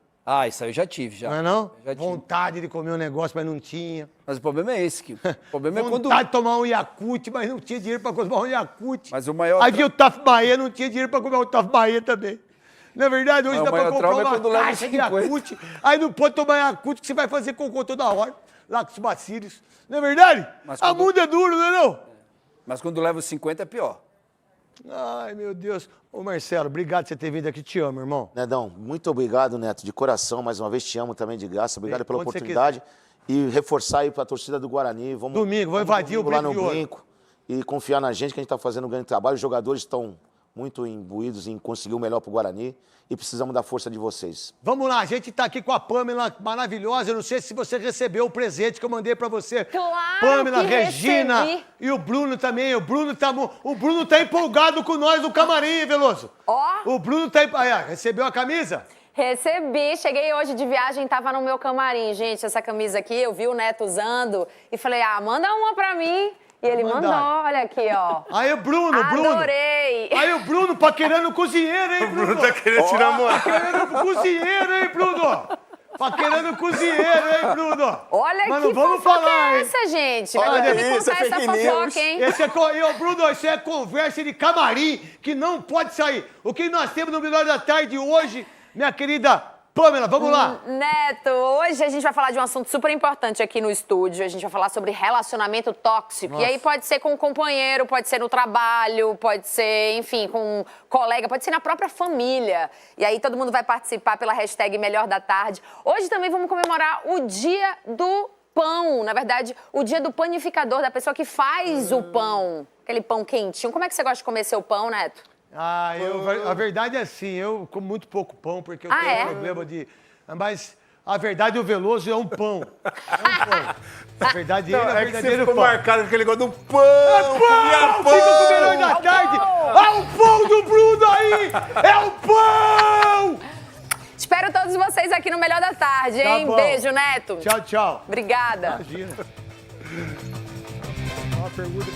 Isso aí eu já tive, já. não é não? Já tive. Vontade de comer um negócio, mas não tinha. Mas o problema é esse. O problema é quando... Vontade de tomar um Yakult, mas não tinha dinheiro para tomar um Yakult. Mas o maior... Aí vi o Taf Bahia, não tinha dinheiro para comer o Taf Bahia também. Na verdade, hoje Mas dá o para maior comprar trauma é uma quando leva caixa de 50. Yakult, aí não pode tomar Yakult que você vai fazer cocô toda hora, lá com os bacilos. Não é verdade? Mas A quando- mundo é duro, não é não? Mas quando leva os 50 é pior. Ai, meu Deus. Ô, Marcelo, obrigado por você ter vindo aqui. Te amo, irmão. Nedão, muito obrigado, Neto, de coração, mais uma vez te amo também de graça. Obrigado pela Quando você oportunidade. E reforçar aí pra torcida do Guarani. Vamos, Domingo, vou vamos invadir o domingo lá Brinco no de Ouro. Brinco e confiar na gente que a gente tá fazendo um grande trabalho. Os jogadores estão muito imbuídos em conseguir o melhor pro Guarani e precisamos da força de vocês. Vamos lá, a gente tá aqui com a Pamela, maravilhosa. Eu não sei se você recebeu o presente que eu mandei pra você. Claro Pamela, que Regina recebi. e o Bruno também. O Bruno tá empolgado com nós no camarim, Veloso. Ó. O Bruno tá... recebeu a camisa? Recebi, cheguei hoje de viagem, tava no meu camarim. Gente, essa camisa aqui, eu vi o Neto usando e falei, manda uma pra mim. E ele Mandar. mandou, olha aqui, ó. Aí o Bruno. Adorei. Aí o Bruno paquerando cozinheiro, hein, Bruno? Tá querendo tirar a moral. Paquerando cozinheiro, hein, Bruno? Paquerando cozinheiro, hein, Bruno? Olha Mas que não vamos fofoca falar, é hein? essa, gente? Olha Vai ter que isso, contar essa fofoca, hein? Bruno, isso é conversa de camarim que não pode sair. O que nós temos no Melhor da Tarde hoje, minha querida Pamela, vamos lá. Neto, hoje a gente vai falar de um assunto super importante aqui no estúdio. A gente vai falar sobre relacionamento tóxico. Nossa. E aí pode ser com um companheiro, pode ser no trabalho, pode ser, enfim, com um colega, pode ser na própria família. E aí todo mundo vai participar pela hashtag Melhor da Tarde. Hoje também vamos comemorar o Dia do Pão. Na verdade, o Dia do Panificador, da pessoa que faz o pão. Aquele pão quentinho. Como é que você gosta de comer seu pão, Neto? A verdade é assim, eu como muito pouco pão, porque eu tenho é? problema de... Mas a verdade, o Veloso é um pão. É um pão. A verdade, ele é É que você verdadeiro ficou pão. marcado com aquele negócio do pão. Pão! Fica com o Melhor da Tarde! É o pão do Bruno aí! É o pão! Espero todos vocês aqui no Melhor da Tarde, Tá hein? bom. Beijo, Neto. Tchau, tchau. Obrigada. Imagina. Uma pergunta